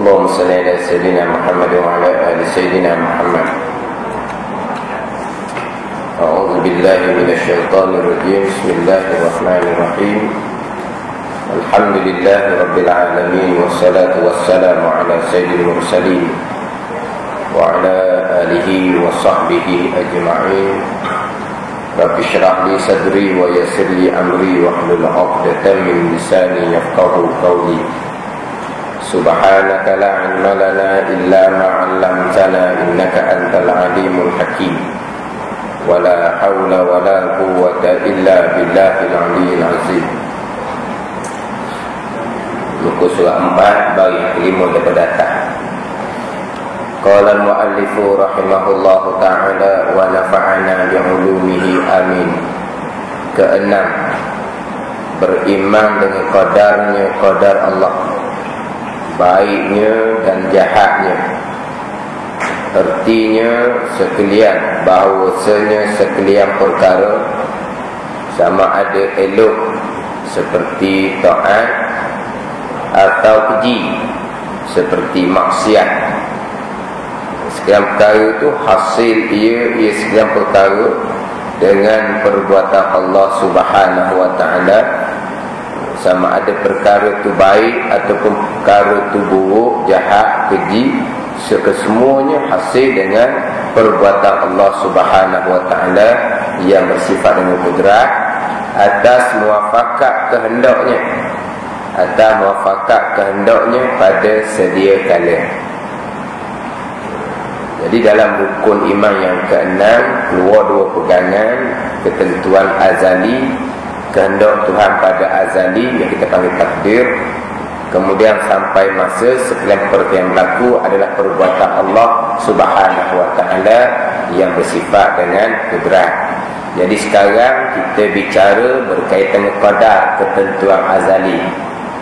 اللهم صل على سيدنا محمد وعلى آل سيدنا محمد. أعوذ بالله من الشيطان الرجيم. بسم الله الرحمن الرحيم. الحمد لله رب العالمين، والصلاة والسلام على سيد المرسلين وعلى آله وصحبه أجمعين. رب اشرح لي صدري ويسر لي أمري واحلل عقدة من لساني يفقهوا قولي. سبحانك لا علم لنا إلا ما علمتنا إنك أنت العليم الحكيم. ولا حول ولا قوة إلا بالله العلي العظيم. Muka surah 4 bagi kelima daripada atas. Qala al-muallif rahimahullahu ta'ala wa nafa'ana bi'ulumihi amin. Keenam, beriman dengan qadarnya, qadar Allah, baiknya dan jahatnya. Artinya sekalian, bahawasanya sekalian perkara, sama ada elok seperti taat atau keji seperti maksiat. Sekalian perkara itu hasil ia sekalian perkara dengan perbuatan Allah Subhanahu wa ta'ala. Sama ada perkara itu baik ataupun perkara itu buruk, jahat, keji, kesemuanya hasil dengan perbuatan Allah Subhanahu wa ta'ala yang bersifat dengan kudrat atas muafakat kehendaknya, atas muafakat kehendaknya pada sedia kala. Jadi dalam rukun iman yang keenam, keluar dua pegangan: ketentuan azali, kehendak Tuhan pada azali yang kita panggil takdir. Kemudian sampai masa sekalian perkara yang berlaku adalah perbuatan Allah Subhanahu wa ta'ala yang bersifat dengan kudrat. Jadi sekarang kita bicara berkaitan dengan qadar, ketentuan azali.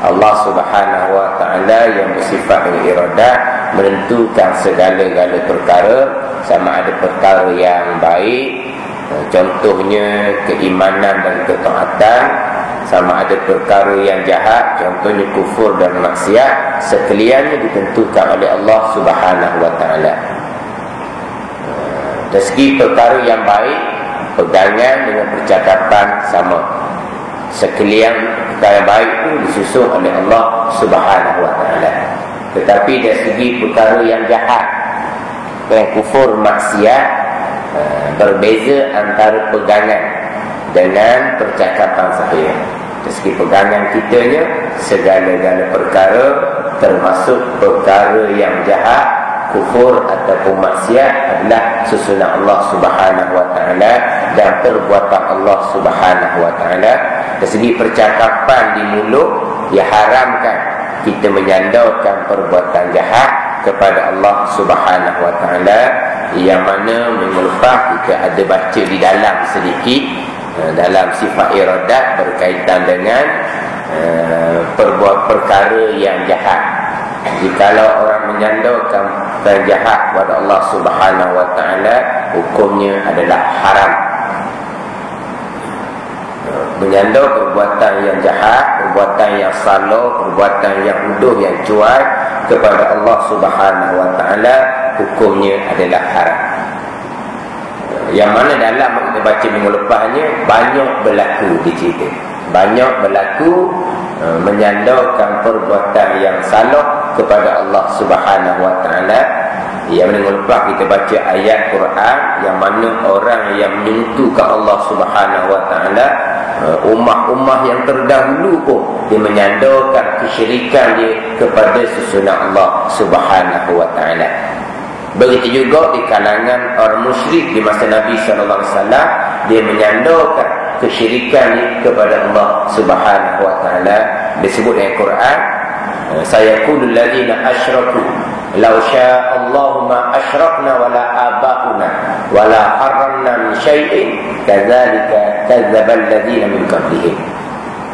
Allah Subhanahu wa ta'ala yang bersifat dengan iradah menentukan segala-gala perkara, sama ada perkara yang baik, contohnya keimanan dan ketaatan, sama ada perkara yang jahat, contohnya kufur dan maksiat, sekaliannya ditentukan oleh Allah Subhanahu wa ta'ala. Dari segi perkara yang baik, pegangan dengan percakapan sama. Sekalian perkara baik itu disusun oleh Allah Subhanahu wa ta'ala. Tetapi dari segi perkara yang jahat, yang kufur, maksiat, berbeza antara pegangan dengan percakapan saya. Dari segi pegangan kitanya, segala-gala perkara termasuk perkara yang jahat, kufur ataupun maksiat adalah susunan Allah Subhanahu wa ta'ala dan perbuatan Allah Subhanahu wa ta'ala. Dari segi percakapan di mulut, diharamkan kita menyandarkan perbuatan jahat kepada Allah Subhanahu wa ta'ala, yang mana minggu lepas kita ada baca di dalam sedikit dalam sifat iradat berkaitan dengan perkara yang jahat. Jikalau orang menyandarkan perkara jahat kepada Allah Subhanahu wa ta'ala, hukumnya adalah haram. Menyandar perbuatan yang jahat, perbuatan yang salah, perbuatan yang bodoh, yang cuai kepada Allah Subhanahu wa ta'ala, hukumnya adalah haram. Yang mana dalam kita baca minggu lepasnya banyak berlaku di cerita, banyak berlaku menyandarkan perbuatan yang salah kepada Allah Subhanahu wa ta'ala. Yang minggu lepas kita baca ayat Quran yang mana orang yang menyentuhkan Allah Subhanahu wa ta'ala, ummah-ummah yang terdahulu pun dia menyandarkan kesyirikan dia kepada susunan Allah Subhanahu wa ta'ala. Begitu juga di kalangan orang musyrik di masa Nabi SAW, dia menyandarkan kesyirikan dia kepada Allah Subhanahu wa ta'ala. Disebut dalam Quran, sayaqulul ladzina asyraku law syaa Allahu ma asyrakna wala abauna wala harramna min syai'in kadzalika kadzdzabal ladzina min qablihim.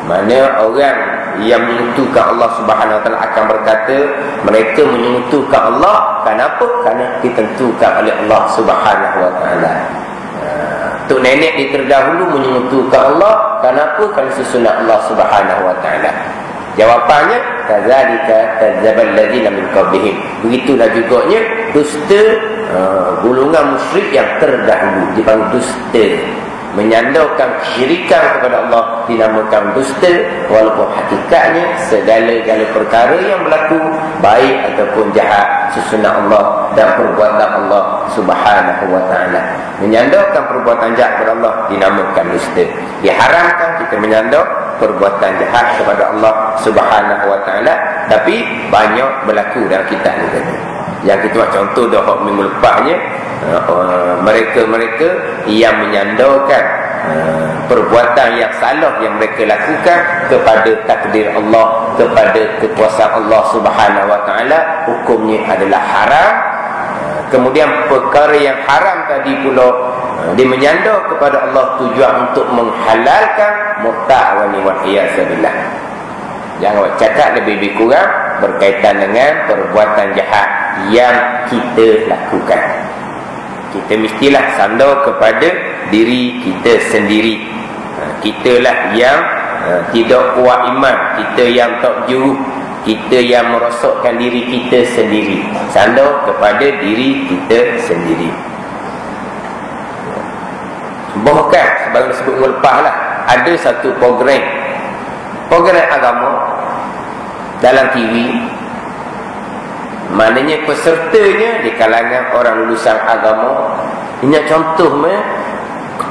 Mana orang yang menyentuhkan Allah Subhanahu wa ta'ala akan berkata, mereka menyentuhkan Allah. Kenapa? Kerana ditentukan oleh Allah Subhanahu wa ta'ala. Tok nenek di terdahulu menyentuhkan Allah. Kenapa? Kerana susunan Allah Subhanahu wa ta'ala. Jawapannya, kadzalika kadzdzabal ladzina min qablihim. Begitulah juganya dusta golongan musyrik yang terdahulu, dipanggil dusta. Menyandarkan kesyirikan kepada Allah dinamakan dusta, walaupun hakikatnya segala-gala perkara yang berlaku baik ataupun jahat sesunnah Allah dan perbuatan Allah Subhanahu wa taala. Menyandarkan perbuatan jahat kepada Allah dinamakan dusta. Diharamkan kita menyandar perbuatan jahat kepada Allah Subhanahu wa taala, tapi banyak berlaku dalam kitab ni tadi. Yang kita buat contoh dah minggu lepasnya, mereka-mereka yang menyandarkan perbuatan yang salah yang mereka lakukan kepada takdir Allah, kepada kekuasaan Allah Subhanahu wa taala, hukumnya adalah haram. Kemudian perkara yang haram tadi pula dia menyandar kepada Allah tujuan untuk menghalalkan murtad wa iyyazubillah. Jangan cakap lebih kurang berkaitan dengan perbuatan jahat yang kita lakukan. Kita mestilah sandar kepada diri kita sendiri. Kitalah yang tidak kuat iman, kita yang tak juru, kita yang merosakkan diri kita sendiri. Sandar kepada diri kita sendiri. Bahkan sebagai disebut lepas lah, ada satu program agama dalam TV, maknanya pesertanya di kalangan orang lulusan agama. Ini contoh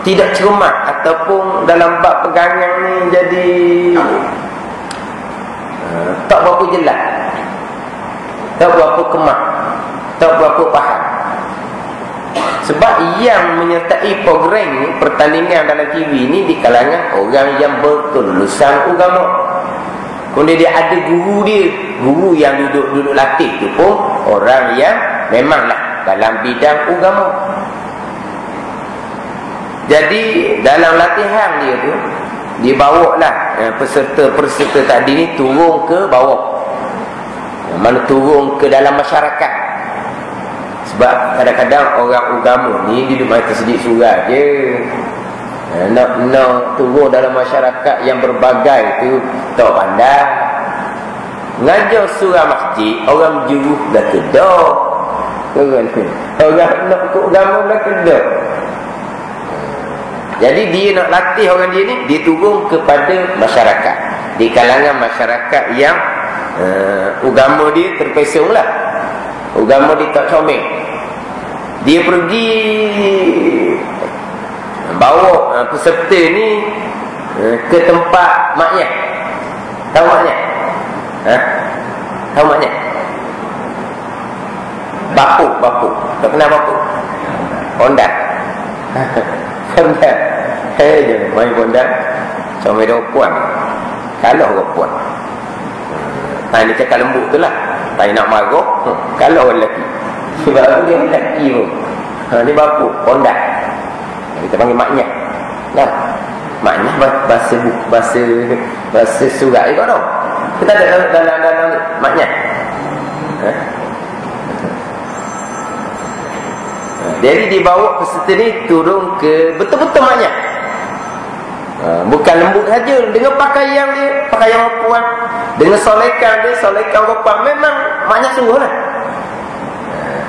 tidak cermat ataupun dalam bab pegangan ni jadi tak berapa jelas, tak berapa kemah, tak berapa faham. Sebab yang menyertai program ni, pertandingan dalam TV ni di kalangan orang yang berkelulusan agama. Kemudian dia ada guru dia, guru yang duduk latih tu pun orang yang memanglah dalam bidang agama. Jadi dalam latihan dia tu, dibawalah peserta tadi ni turun ke bawah, mana turun ke dalam masyarakat. Sebab kadang-kadang orang agama ni duduk main tersedik surah je, nak turun dalam masyarakat yang berbagai tu tak pandai. Ngajar surah masjid, orang juru dah kedah, orang nak ikut agama dah kedah. Jadi dia nak latih orang dia ni, dia turun kepada masyarakat, di kalangan masyarakat yang agama dia terpesong lah, agama dia tak comel. Dia pergi bawa peserta ni ke tempat maknya. Tahu maknya? Tahu maknya? Bapuk. Tak kenal bapuk? Pondan. Pondan. Jangan main pondan. Cuma dia puan. Kalau orang puan. Dia cakap lembut tu lah. Tak nak marah. Kalau orang lelaki. Sebab dia lelaki pun. Ni bapuk, pondan. Kita panggil maknya. Nah, maknya bahasa surat juga tau. Kita ada dalam maknya. Jadi dibawa peserta ni turun ke betul-betul maknya. Bukan lembut saja, dengan pakaian dia, pakaian perempuan, dengan solekan dia, solekan perempuan, memang maknya sungguh lah.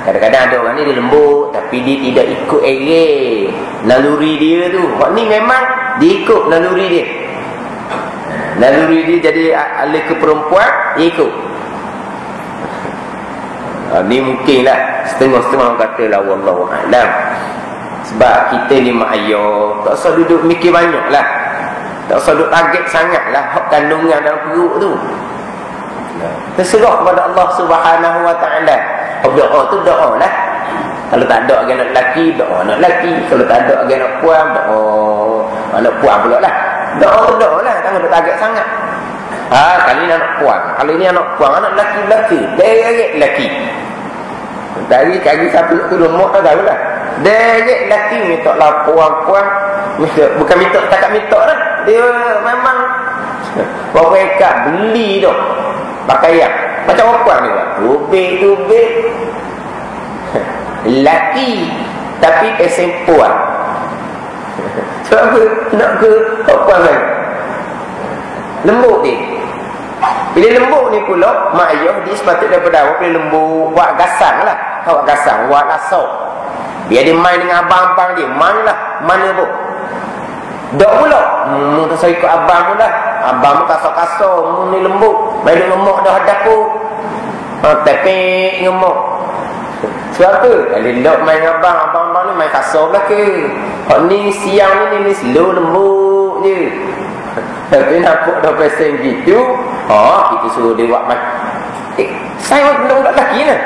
Kadang-kadang ada orang ni dia lembut, tapi dia tidak ikut naluri dia tu. Orang ni memang dia ikut naluri dia. Naluri dia jadi ahli ke perempuan, dia ikut. Ni mungkinlah setengah-setengah orang kata lah, wallahu a'lam. Sebab kita ni mak ayah, tak usah duduk mikir banyak lah, tak usah duduk target sangat lah hak kandungan dalam perut tu. Terserah kepada Allah Subhanahu wa ta'ala. Doa tu doa lah. Kalau tak ada anak lelaki, doa anak lelaki. Kalau tak ada anak puan, doa anak puan pula lah. Doa tu doa lah, jangan duduk target sangat. Kali ni anak puan, kali ni anak puan, anak lelaki, derek lelaki. Kali satu tu rumah tak tahu lah. Derek lelaki minta lah puan-puan. Bukan minta, takat minta lah. Dia memang mereka beli tu pakaian macam perempuan ni buat tubik lelaki tapi pesen puan. Sebab apa nak ke perempuan kan lembut dia, Bila lembut ni pula, mak ayah dia sepatutnya daripada awal bila lembut, buat gasang lah. Buat gasang, buat lasau. Biar dia main dengan abang-abang dia. Main lah, mana pun. Dok pula. Saya ikut abang pun lah. Abang pun kasar-kasar. Ni lembut. Main dia ngemuk dah hadap pun. Tepek ngemuk. Sebab apa? Kalau dok main dengan abang, abang-abang ni main kasar belakang. Ni siang ni slow lembut je. Tapi nampak dah pesen gitu, kita suruh dia buat saya budak-budak lelaki lah.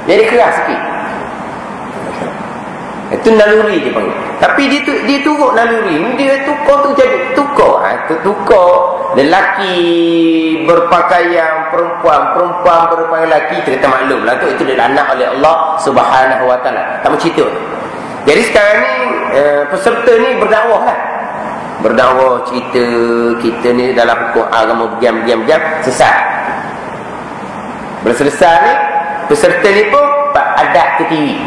Jadi keras sikit. Itu naluri dia panggil. Tapi dia turut naluri. Dia tukar tu jadi tukar. Tukar lelaki berpakaian perempuan berpakaian lelaki, kita kata maklum lah tu. Itu dia anak oleh Allah Subhanahu Wa Taala. Tak mau cerita. Jadi sekarang ni peserta ni berdakwah lah. Berdakwah cerita kita ni dalam hukum agama berjam-jam sesat. Berselesai ni peserta ni pun adat ke TV.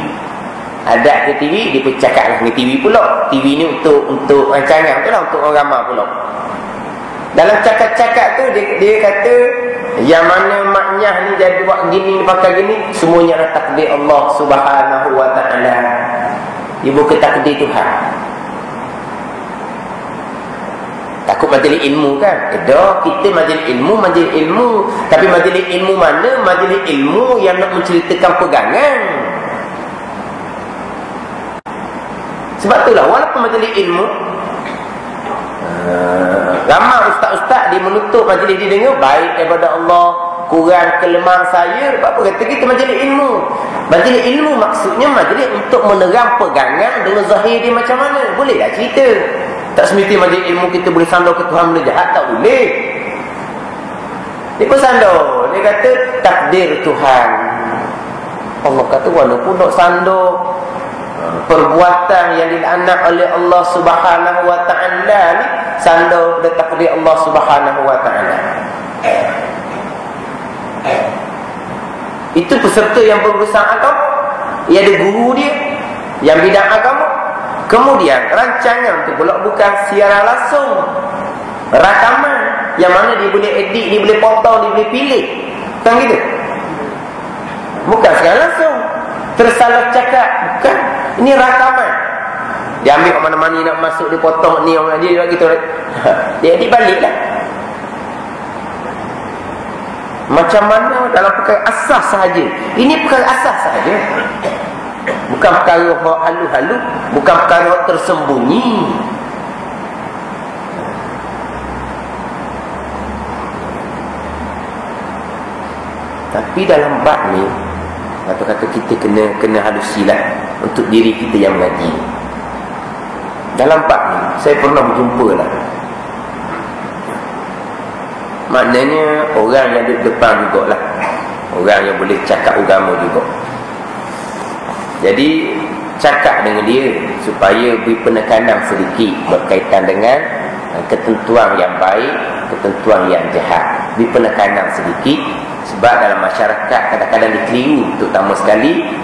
Adat ke TV, dia pun cakap lah dengan TV pula. TV ni untuk rancangan tu lah, untuk orang ramai pula. Dalam cakap-cakap tu dia kata yang mana maknya ni jadi buat gini, pakai gini, semuanya adalah takdir Allah Subhanahu Wa Taala. Dia bukan takdir Tuhan. Takut majlis ilmu kan? Kita majlis ilmu. Tapi majlis ilmu mana? Majlis ilmu yang nak menceritakan pegangan. Sebab itulah walaupun majlis ilmu, ramai ustaz-ustaz dia menutup majlis dia dengar baik daripada Allah, kurang kelemahan saya. Apa kata kita majlis ilmu? Majlis ilmu maksudnya majlis untuk menerang pegangan dengan zahir dia macam mana. Boleh tak cerita? Tak semesti majlis ilmu kita boleh sandar ke Tuhan benda jahat. Tak boleh. Dia pun sandar. Dia kata takdir Tuhan. Allah kata walaupun nak sandar perbuatan yang dilaknat oleh Allah Subhanahu Wa Taala ni, sandar pada takdir Allah Subhanahu Wa Taala. Itu peserta yang berurusan agama. Ia ada guru dia yang bidang agama. Kemudian rancangan tu pula bukan siaran langsung, rakaman yang mana dia boleh edit, dia boleh potong, dia boleh pilih. Bukan gitu. Bukan siaran langsung, tersalah cakap. Bukan. Ini rakaman. Dia ambil mana-mana nak masuk, dia potong ni orang dia gitu. Dia edit balik lah. Macam mana dalam perkara asas sahaja. Ini perkara asas sahaja. Bukan perkara halu-halu, bukan perkara tersembunyi. Tapi dalam bab ni, kata-kata kita kena halusilah untuk diri kita yang mengaji. Dalam bab ni saya pernah berjumpa lah. Maknanya orang yang duduk depan jugalah, orang yang boleh cakap agama juga. Jadi cakap dengan dia supaya beri penekanan sedikit berkaitan dengan ketentuan yang baik, ketentuan yang jahat. Beri penekanan sedikit sebab dalam masyarakat kadang-kadang dikeliru, terutama sekali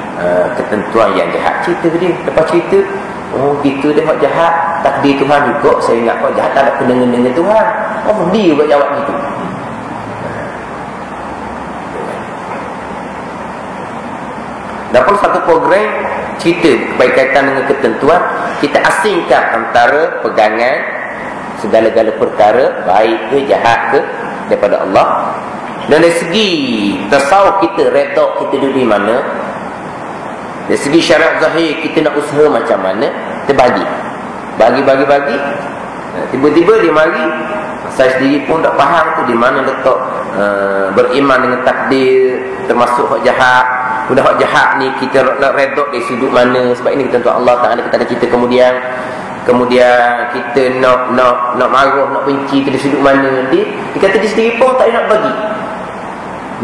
ketentuan yang jahat. Cerita dia, lepas cerita, oh gitu dia buat jahat, takdir Tuhan juga. Saya ingat buat jahat tak ada kena dengan Tuhan. Oh dia buat jawab gitu. Dalam satu program cerita berkaitan dengan ketentuan, kita asingkan antara pegangan segala-gala perkara, baik ke jahat ke, daripada Allah. Dan dari segi tasawuf kita, redha kita duduk di mana, dari segi syarat zahir kita nak usaha macam mana, kita bagi. Tiba-tiba dia mari, saya sendiri pun tak faham tu di mana letak beriman dengan takdir, termasuk hak jahat. Sudah hak jahat ni kita nak redok dari sudut mana? Sebab ini ketentuan Allah Taala. Kita ada cerita kemudian kita nak marah, nak benci ke sudut mana? Dia kata dia sendiri pun tak nak bagi.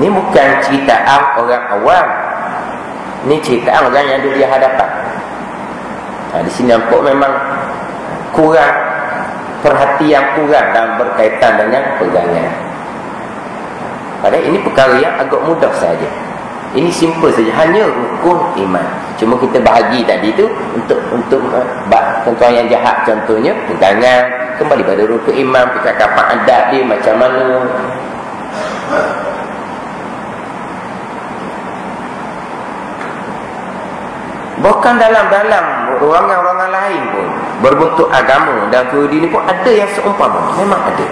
Ni bukan ceritaan orang awam. Ni ceritaan orang yang ada di hadapan. Di sini nampak memang kurang perhatian, kurang dalam berkaitan dengan pegangan. Padahal ini perkara yang agak mudah saja. Ini simple saja, hanya rukun iman. Cuma kita bahagi tadi tu untuk contoh yang jahat, contohnya pegangan, kembali pada rukun iman, percakapan adat dia macam mana. Bahkan dalam ruangan-ruangan lain pun berbentuk agama dan Yahudi ni pun ada yang seumpama. Memang ada.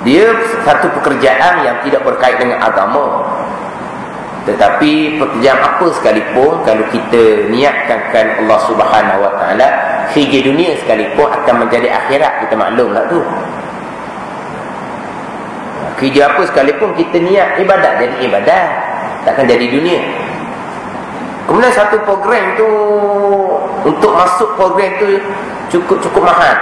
Dia satu pekerjaan yang tidak berkait dengan agama, tetapi pekerjaan apa sekalipun, kalau kita niatkan Allah Subhanahu Wa Taala, kerja dunia sekalipun akan menjadi akhirat. Kita maklum tak tu. Kerja apa sekalipun kita niat ibadat, jadi ibadat, takkan jadi dunia. Kemudian satu program tu, untuk masuk program tu cukup mahal.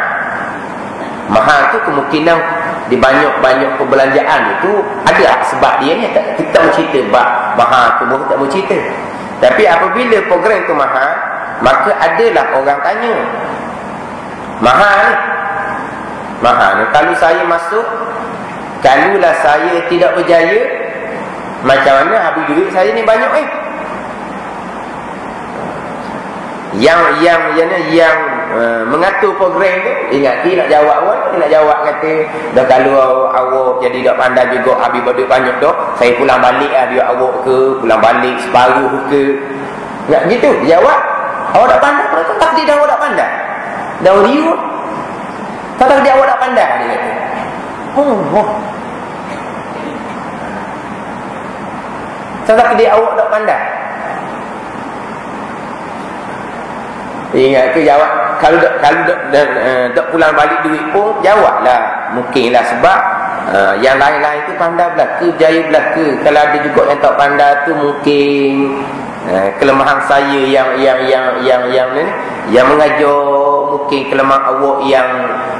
Mahal tu kemungkinan di banyak perbelanjaan itu ada sebab dia ni. Kita mau cerita mahal tu, tak mau cerita. Tapi apabila program tu mahal, maka adalah orang tanya, mahal ni kalau saya masuk, kalulah saya tidak berjaya, macam mana habis duit saya ni banyak yang mengatur program tu, ingat dia nak jawab pun, dia nak jawab kata, dah kalau awak jadi tak pandai juga, habis duit banyak dah, saya pulang balik lah biar awak ke, pulang balik separuh ke. Ingat gitu, dia jawab, awak tak pandai, tak dia dah awak tak pandai, dah riu, tak dia awak tak pandai, dia kata. Tak dia awak tak pandai. Ingat ke jawab, kalau tak pulang balik duit pun jawablah, mungkinlah sebab yang lain-lain tu pandai belaka, berjaya belaka. Kalau ada juga yang tak pandai tu, mungkin kelemahan saya yang mengajar, mungkin kelemahan awak yang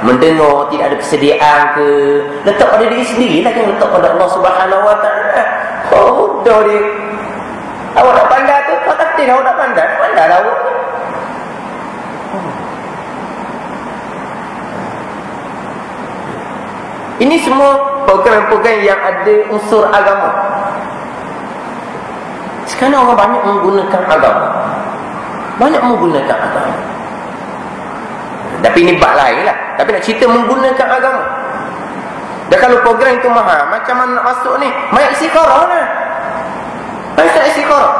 mendengar tidak ada kesediaan ke, letak pada diri sendiri lah, kan letak pada Allah Subhanahu Wa Taala. Dah dia awak tak pandai tu, tak takdir awak tak pandai lah awak. Ini semua program-program yang ada unsur agama. Sekarang orang banyak menggunakan agama. Tapi ini bab lain lah. Tapi nak cerita menggunakan agama. Dan kalau program itu mahal, macam mana nak masuk ni? Main istikharah lah. Main istikharah.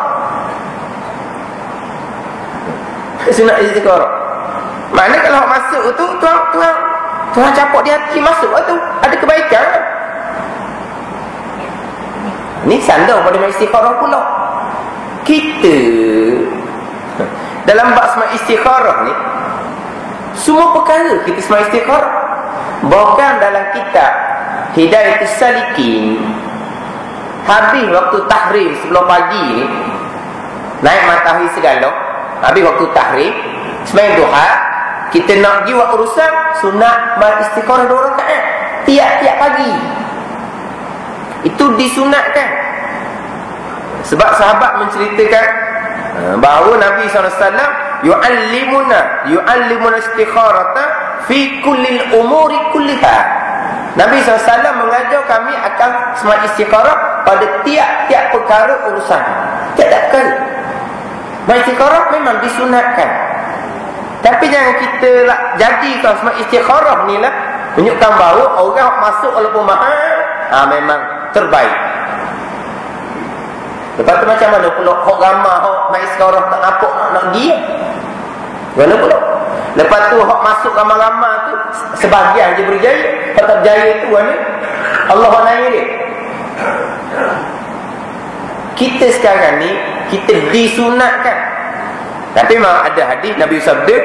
Sunat istikharah. Maknanya kalau masuk tu, Tuhan capuk di hati masuk tu, ada kebaikan. Ni sandar pada main istikharah pula. Kita dalam bab semai istikharah ni, semua perkara kita semai istikharah. Bahkan dalam kitab Hidayatus Salikin, habis waktu tahrim sebelum pagi ni, naik matahari segala, habis waktu tahrim sembahyang duha, kita nak pergi buat urusan, sunat beristikharah 2 rakaat tiap-tiap pagi. Itu disunatkan. Sebab sahabat menceritakan bahawa Nabi SAW yu'allimuna istikharata fi kullil umuri kulliha. Nabi SAW mengajar kami akan semak istikharah pada tiap-tiap perkara urusan. Tiap-tiap perkara. Istikharah memang disunatkan. Tapi jangan kita jadi kalau semak istikharah ni lah menunjukkan bahawa orang masuk walaupun mahal, memang terbaik. Lepas tu macam mana pula hok ramah, hok main istikharah tak nampak nak pergi. Mana pula? Lepas tu hok masuk ramah-ramah tu sebahagian je berjaya, hok tak berjaya tu mana? Allah nanya dia. Kita sekarang ni kita disunatkan. Tapi memang ada hadis Nabi sabda,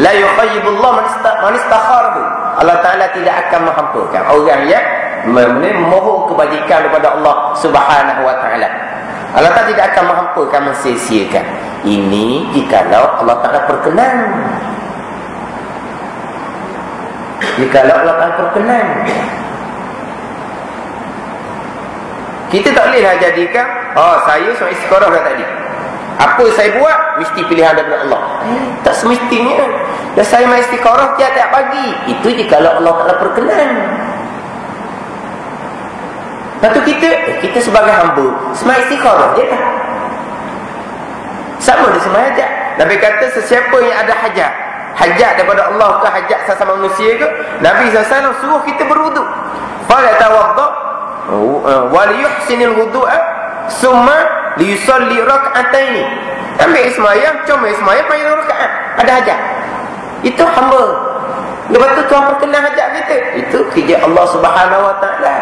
la yukhayyibullah man istakharahu. Allah Taala tidak akan menghampakan orang yang memohon kebajikan daripada Allah Subhanahu Wa Taala. Allah Taala tidak akan menghampakan, mensia-siakan. Ini jikalau Allah Taala berkenan. Jikalau Allah Taala berkenan. Kita tak bolehlah jadikan, saya semua istikharah dah tadi, apa saya buat mesti pilihan daripada Allah. Tak semestinya. Dan saya main istikharah tiap-tiap pagi, itu jikalau Allah Taala berkenan. Lepas tu kita sebagai hamba semai istikharah je lah. Sama dia semai hajat. Nabi kata sesiapa yang ada hajat daripada Allah ke hajat sesama manusia ke, Nabi SAW suruh kita berwuduk. fala tawadda wa liyuhsinil wudu'a summa liyusalli rak'ataini. Ambil ismayah, cuma ismayah payah rakaat, ada hajat. Itu hamba. Lepas tu Tuhan perkenan hajat kita. Itu kerja Allah Subhanahu Wa Taala.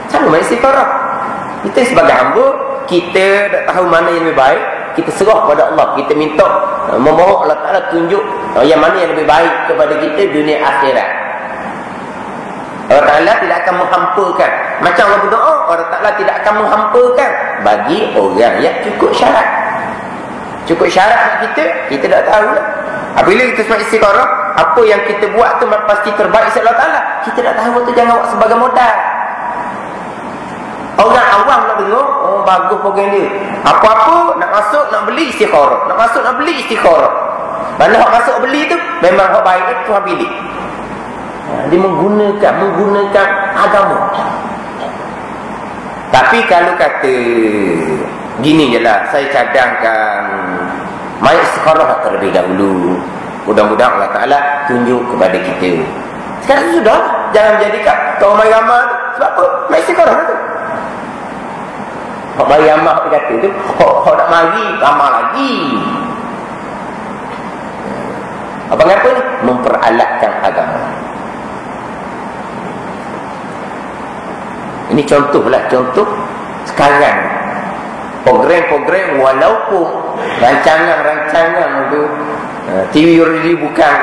Sama istikharah. Kita sebagai hamba, kita tak tahu mana yang lebih baik, kita serah kepada Allah. Kita minta, memohon Allah Ta'ala tunjuk yang mana yang lebih baik kepada kita dunia akhirat. Allah Ta'ala tidak akan menghampakan. Macam orang berdoa, Allah Ta'ala tidak akan menghampakan bagi orang yang cukup syarat. Cukup syarat kita tak tahu lah. Apabila kita sempat istikharah, apa yang kita buat tu pasti terbaik oleh Allah Ta'ala. Kita tak tahu tu, jangan buat sebagai modal. Orang awam nak dengar, oh bagus program dia. Apa-apa nak masuk, nak beli istikharah. Nak masuk, nak beli istikharah. Mana hak masuk beli tu, memang hak baik tu Tuhan pilih. Dia menggunakan agama. Tapi kalau kata gini je lah, saya cadangkan mai istikharah terlebih dahulu. Mudah-mudahan Allah Ta'ala tunjuk kepada kita. Sekarang sudah, jangan menjadikan kau mai ramah tu. Sebab apa? Mai istikharah tu. Hak mai ramah dia kata tu, hak nak mari ramah lagi. Apa ngapa ni? Memperalatkan agama. Ini contoh lah, contoh sekarang. Program-program walaupun rancangan-rancangan tu TV really bukan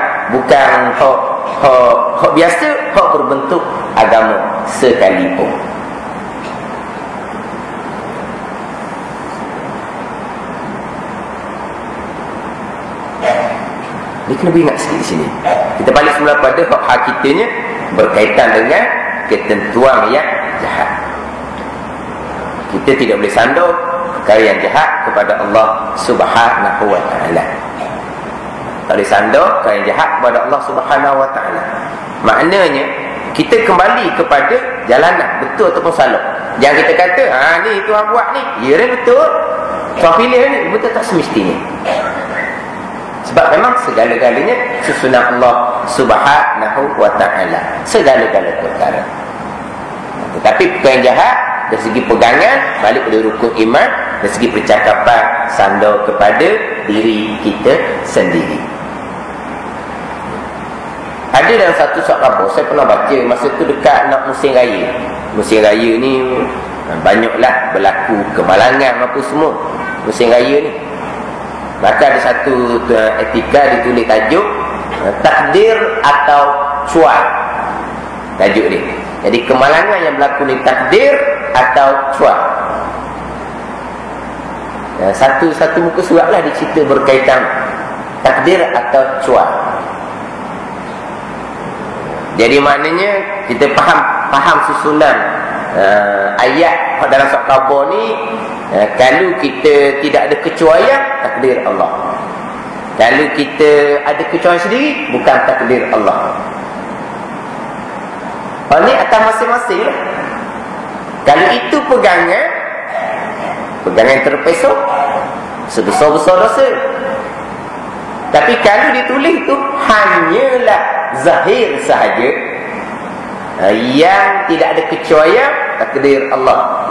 hak biasa, hak berbentuk agama sekalipun. Dia kena beringat sikit di sini. Kita balik semula pada hak kitanya berkaitan dengan ketentuan yang jahat. Kita tidak boleh sandar perkara yang jahat kepada Allah Subhanahu Wa Taala. Tak boleh sandar perkara yang jahat kepada Allah Subhanahu Wa Taala. Maknanya kita kembali kepada jalanan, betul ataupun salah. Jangan kita kata, ni Tuhan buat ni, ya betul, Tuhan pilih ni, betul tak semestinya. Sebab memang segala-galanya susunan Allah Subhanahu Wa Taala, segala-gala perkara. Tetapi perkara yang jahat dari segi pegangan, balik pada rukun iman, dari segi percakapan, sandar kepada diri kita sendiri. Ada dalam satu surat khabar saya pernah baca, masa tu dekat nak musim raya. Musim raya ni banyaklah berlaku kemalangan apa semua musim raya ni. Maka ada satu etika ditulis tajuk takdir atau cuai. Tajuk dia. Jadi kemalangan yang berlaku ni takdir atau cuai. Satu muka surat lah dicerita berkaitan takdir atau cuai. Jadi maknanya kita faham susunan ayat dalam surat khabar ni. Kalau kita tidak ada kecuaian, takdir Allah. Kalau kita ada kecuaian sendiri, bukan takdir Allah. Ini atas masing-masing lah. Kalau itu pegangan terpesong, sebesar-besar dosa. Tapi kalau ditulis itu hanyalah zahir sahaja, yang tidak ada kecuaian, takdir Allah.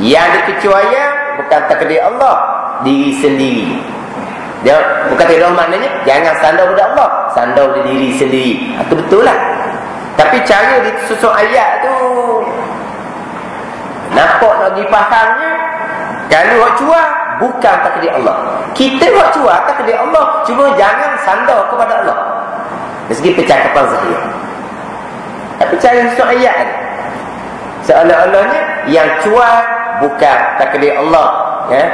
Yang ada kecuaian bukan takdir Allah, diri sendiri. Dia bukan takdir Allah maknanya jangan sandar pada Allah, sandar pada diri sendiri. Itu betul lah. Tapi cara disusun ayat tu nampak nak dipahamnya. Kalau hak cuak bukan takdir Allah. Kita hak cuak takdir Allah, cuma jangan sandar kepada Allah. Dari segi percakapan zahir. Tapi cara disusun ayat ni seolah-olahnya yang cuak bukan takdir Allah, ya.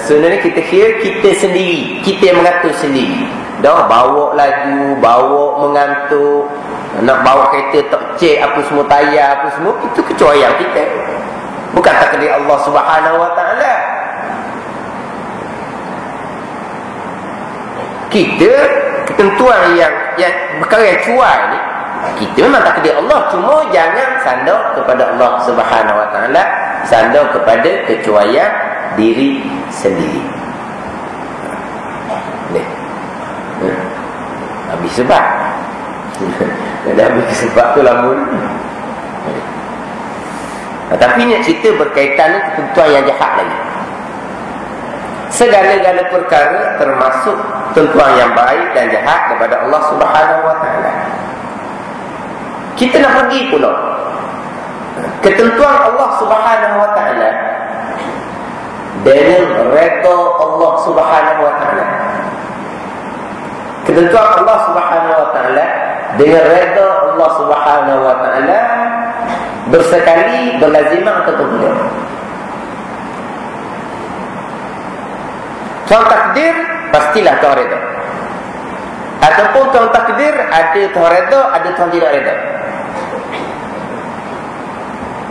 Sebenarnya kita kira kita sendiri, kita yang mengatur sendiri. Dah bawa lagu, bawa mengantuk, nak bawa kereta tak cek apa semua, tayar apa semua, itu kecuaian kita, bukan takdir Allah Subhanahu Wa Taala. Kita ketentuan yang perkara yang cuai ni, kita memang takdir Allah, cuma jangan sandar kepada Allah Subhanahu Wa Taala, sandar kepada kecuaian diri sendiri. Habis sebab Dah habis sebab tu lama. Tapi ni cerita berkaitan dengan ketentuan yang jahat lagi. Segala-gala perkara termasuk tentuan yang baik dan jahat daripada Allah Subhanahu Wa Taala. Kita nak pergi pula ketentuan Allah Subhanahu Wa Taala dengan redha Allah Subhanahu Wa Taala. Ketentuan Allah Subhanahu Wa Taala dengan redha Allah Subhanahu Wa Taala bersekali berlazimah atau tidak. Tuan takdir pastilah Tuhan redha. Ataupun Tuhan takdir ada Tuhan redha, ada Tuhan tidak redha.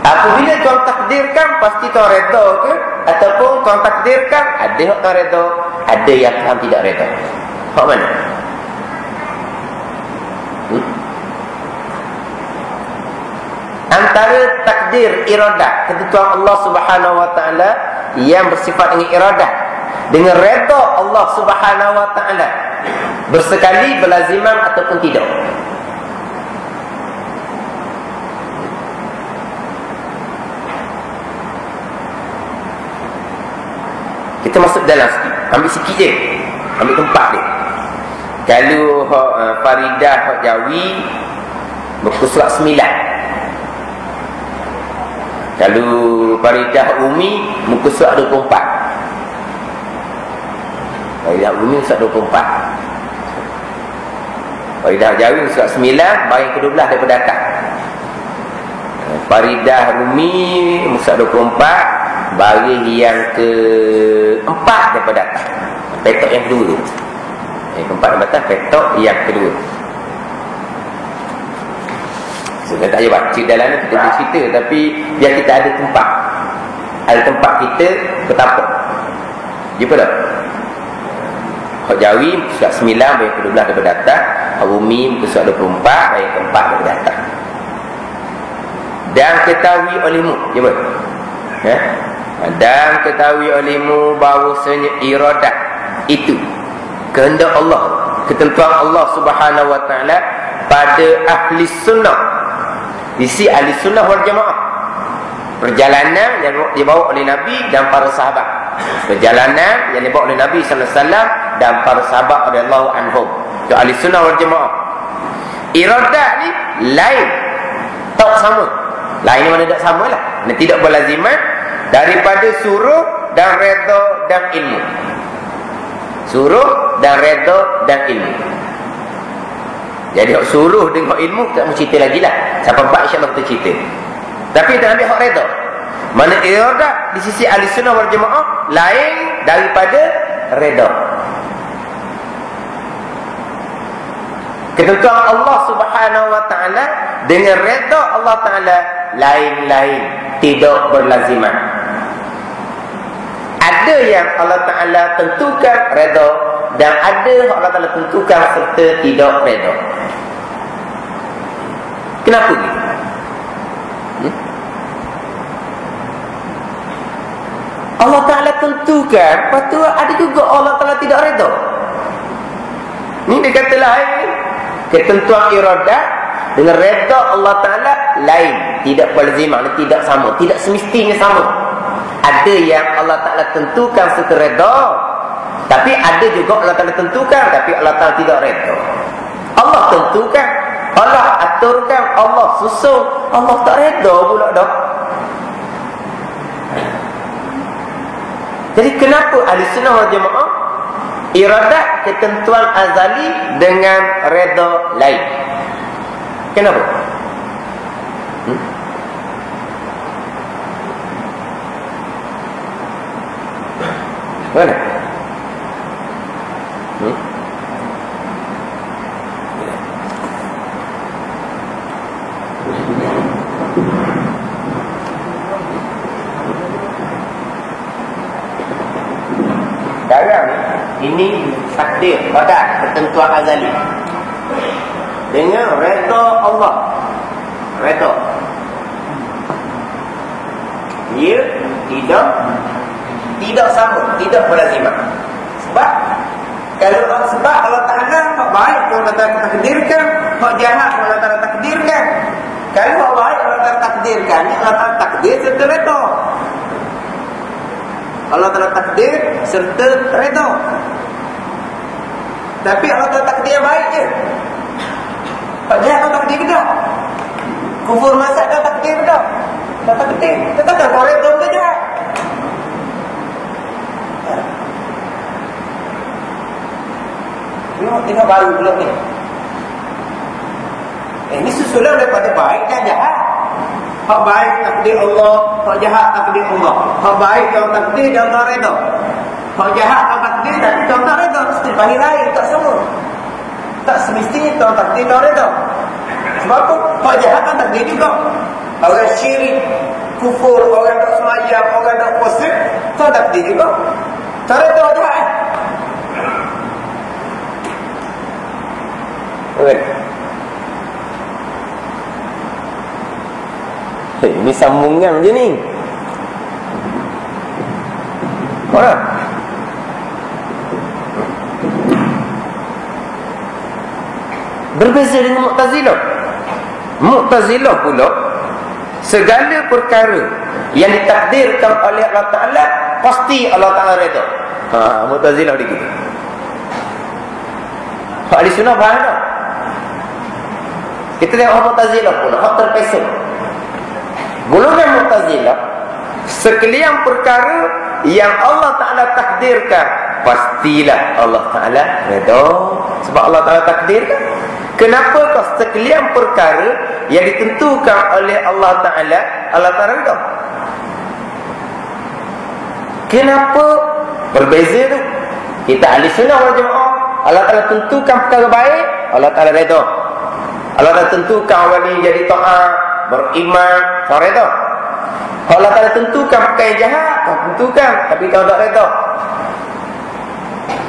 Apabila Tuhan takdirkan pasti Tuhan redha ke? Ataupun Tuhan takdirkan ada yang Tuhan redha, ada yang Tuhan tidak redha. Hak mana? Antara takdir iradah ketentuan Allah Subhanahu Wa Taala yang bersifat dengan iradah dengan redha Allah Subhanahu Wa Taala bersekali berlaziman ataupun tidak. Kita masuk dalam sikit, ambil sikit je, ambil tempat dia. Kalau Faridah hak Jawi buku surat 9. Kalau Faridah Umi muka surat 24. Faridah Umi surat 24. Faridah Jawi surat 9, baris ke-12 daripada atas. Faridah Umi surat 24, baris yang ke-4 daripada atas. Petok yang kedua tu. Yang ke-4 daripada atas, petok yang kedua. Sebenarnya tak payah baca dalam ni, kita boleh cerita. Tapi biar kita ada tempat. Ada tempat kita bertapak. Jumpa tak? Hak Jawi surat 9 baris ke-12 daripada atas. Hak Umi muka surat 24 baris ke-4 daripada atas. Dan ketahui olehmu. Jumpa? Ya? Dan ketahui olehmu bahawasanya iradat itu kehendak Allah, ketentuan Allah Subhanahu Wa Taala pada ahli sunnah. Di sisi ahli sunnah wal jamaah, perjalanan yang dibawa oleh Nabi dan para sahabat, perjalanan yang dibawa oleh Nabi sallallahu alaihi wasallam dan para sahabat radhiyallahu anhum, itu ahli sunnah wal jamaah. Iradat ni lain, tak sama. Lain mana tak sama lah, dan tidak berlaziman daripada suruh dan redha dan ilmu. Suruh dan redha dan ilmu. Jadi hak suruh dengan hak ilmu tak mau cerita lagi lah. Sampai 4 insya-Allah kita cerita. Tapi kita ambil hak redha. Mana iradah di sisi ahli sunnah wal jamaah lain daripada redha. Ketentuan Allah Subhanahu Wa Taala dengan redha Allah Taala lain-lain, tidak berlaziman. Ada yang Allah Taala tentukan redha dan ada yang Allah Taala tentukan serta tidak redha. Kenapa gitu? Allah Ta'ala tentukan, lepas tu ada juga Allah Ta'ala tidak redha. Ni dia kata lain. Ketentuan iradah dengan redha Allah Ta'ala lain, tidak berlazimah, tidak sama, tidak semestinya sama. Ada yang Allah Ta'ala tentukan serta redha, tapi ada juga Allah Ta'ala tentukan tapi Allah Ta'ala tidak redha. Allah tentukan, Allah aturkan, Allah susun, Allah tak redha pula dah. Jadi kenapa ahli sunnah wal jamaah iradat ketentuan azali dengan redha lain? Kenapa? Mana? Sekarang ini takdir pada ketentuan azali dengan redha Allah. Redha ia tidak sama, tidak berlazimah. Sebab kalau sebab Allah Ta'ala baik, Allah Ta'ala takdirkan hak jahat Allah Ta'ala takdirkan. Kalau hak baik Allah Ta'ala takdirkan, Allah Ta'ala takdir serta redha. Allah Ta'ala takdir serta redha. Tapi Allah Ta'ala takdir yang baik je. Hak jahat Allah takdir ke tak? Kufur masak Allah takdir ke tak? Tak takdir. Tetapkan kau redha ke jahat? Tengok baru pula ni. Ini susulan daripada baik dan jahat. Hak baik takdir Allah, hak jahat takdir Allah. Hak baik yang takdir dan tak redha. Hak jahat yang takdir tapi tak redha. Mesti bagi lain tak sama. Tak semestinya tak takdir tak redha. Sebab apa? Hak jahat kan takdir juga. Orang syirik, kufur, orang tak semayang, orang tak puasa, tak takdir juga. Tak redha jahat. Ini sambungan macam ni. Mana? Berbeza dengan Mu'tazilah. Mu'tazilah pula, segala perkara yang ditakdirkan oleh Allah Ta'ala pasti Allah Ta'ala redha. Mu'tazilah begitu. Ahli Sunnah faham tak? Kita tengok Mu'tazilah pula, hak terpesong. Golongan Mu'tazilah, sekalian perkara yang Allah Ta'ala takdirkan pastilah Allah Ta'ala redha. Sebab Allah Ta'ala takdirkan. Kenapa kau sekalian perkara yang ditentukan oleh Allah Ta'ala, Allah Ta'ala redha? Kenapa berbeza tu? Kita ahli sunnah wal jamaah, Allah Ta'ala tentukan perkara baik, Allah Ta'ala redha. Allah Ta'ala tentukan orang ni jadi taat, beriman, tak redha. Allah Ta'ala tentukan perkara yang jahat, tak tentukan, tapi kau tak redha.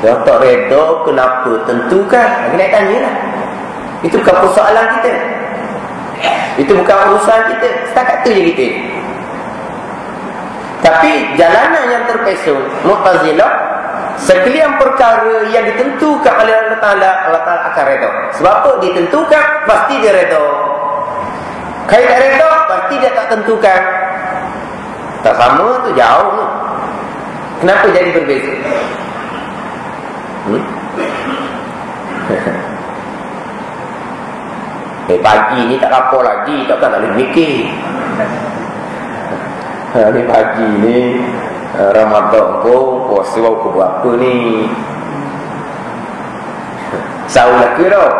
Kau tak redha, kenapa tentukan? Kita nak tanya lah. Itu bukan persoalan kita. Itu bukan urusan kita. Setakat tu je kita. Tapi jalanan yang terpesong Mu'tazilah, sekalian perkara yang ditentukan oleh Allah Ta'ala, Allah Ta'ala akan redha. Sebab apa? Ditentukan, pasti dia redha. Kalau tak redha, pasti dia tak tentukan. Tak sama tu, jauh tu. Kenapa jadi berbeza? Pagi ni tak lapar lagi, takkan tak boleh mikir. Ni pagi ni Ramadan pun puasa aku buat apa ni? Sahur lagi tau.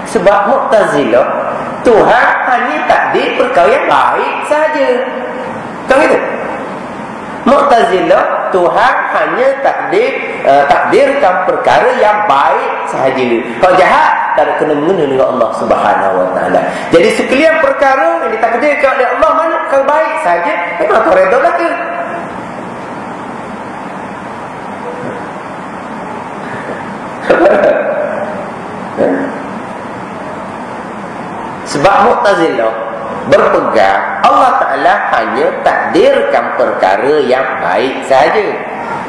Sebab Mu'tazilah, Tuhan hanya takdir perkara yang baik sahaja. Tahu itu? Mu'tazilah, Tuhan hanya takdirkan perkara yang baik sahaja. Kalau jahat, tak ada kena-mengena dengan Allah Subhanahu Wa Taala. Jadi sekalian perkara yang ditakdirkan oleh Allah, mana perkara baik sahaja, memang tak redha lah ke? Sebab Mu'tazilah berpegang Allah Ta'ala hanya takdirkan perkara yang baik sahaja.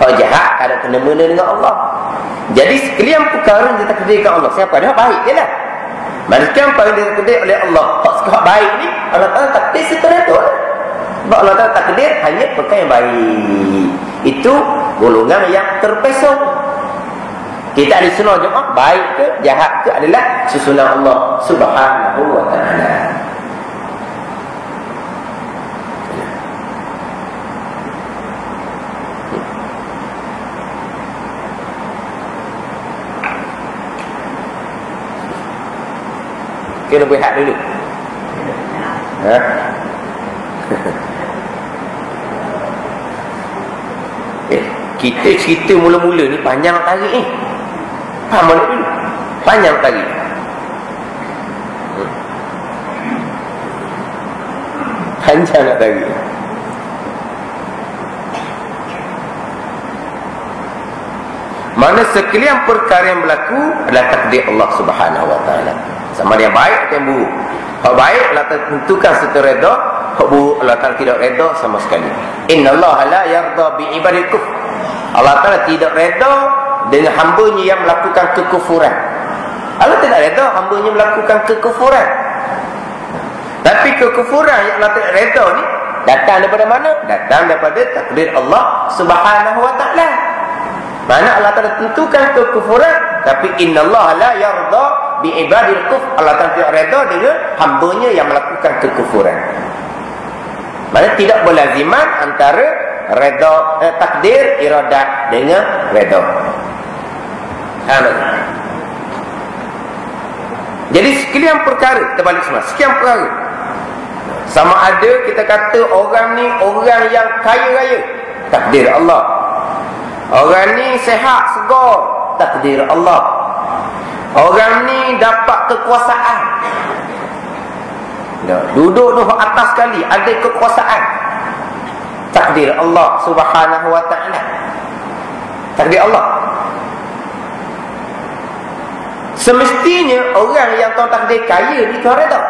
Kalau jahat, ada kena-mengena dengan Allah. Jadi sekalian perkara yang ditakdirkan Allah, siapa dia baik je lah. Macam apa yang ditakdir oleh Allah, hak baik ni Allah Ta'ala takdir setelah tu. Sebab Allah Ta'ala takdir hanya perkara yang baik. Itu golongan yang terpesong. Kita ada sunnah jemaah, baik ke jahat ke adalah susunan Allah Subhanahu Wa Ta'ala. Kena berehat dulu. Kita cerita mula-mula ni panjang nak tarik ni. Faham balik dulu. Panjang nak tarik. Panjang nak tarik. Mana sekalian perkara yang berlaku adalah takdir Allah Subhanahu Wa Ta'ala. Sama dia baik atau yang buruk. Hak baik Allah Ta'ala tentukan serta redha, hak buruk Allah Ta'ala tidak redha sama sekali. Innallaha la yarda bi ibadil kufr. Allah Ta'ala tidak redha dengan hamba-Nya yang melakukan kekufuran. Allah tidak reda hamba-Nya melakukan kekufuran. Tapi kekufuran yang Allah tidak reda ni datang daripada mana? Datang daripada takdir Allah Subhanahu wa taala. Mana Allah telah tentukan kekufuran, tapi innallaha la yarda bi ibadil kufr. Allah tidak reda dengan hamba-Nya yang melakukan kekufuran. Mana tidak berlaziman antara reda takdir iradat dengan reda. Jadi sekian perkara, kita balik semua, sekian perkara. Sama ada kita kata orang ni orang yang kaya raya, takdir Allah. Orang ni sehat segar, takdir Allah. Orang ni dapat kekuasaan, duduk di atas sekali, ada kekuasaan, takdir Allah Subhanahu wa taala. Takdir Allah. Semestinya orang yang tahu takdir kaya ni Tuhan redha.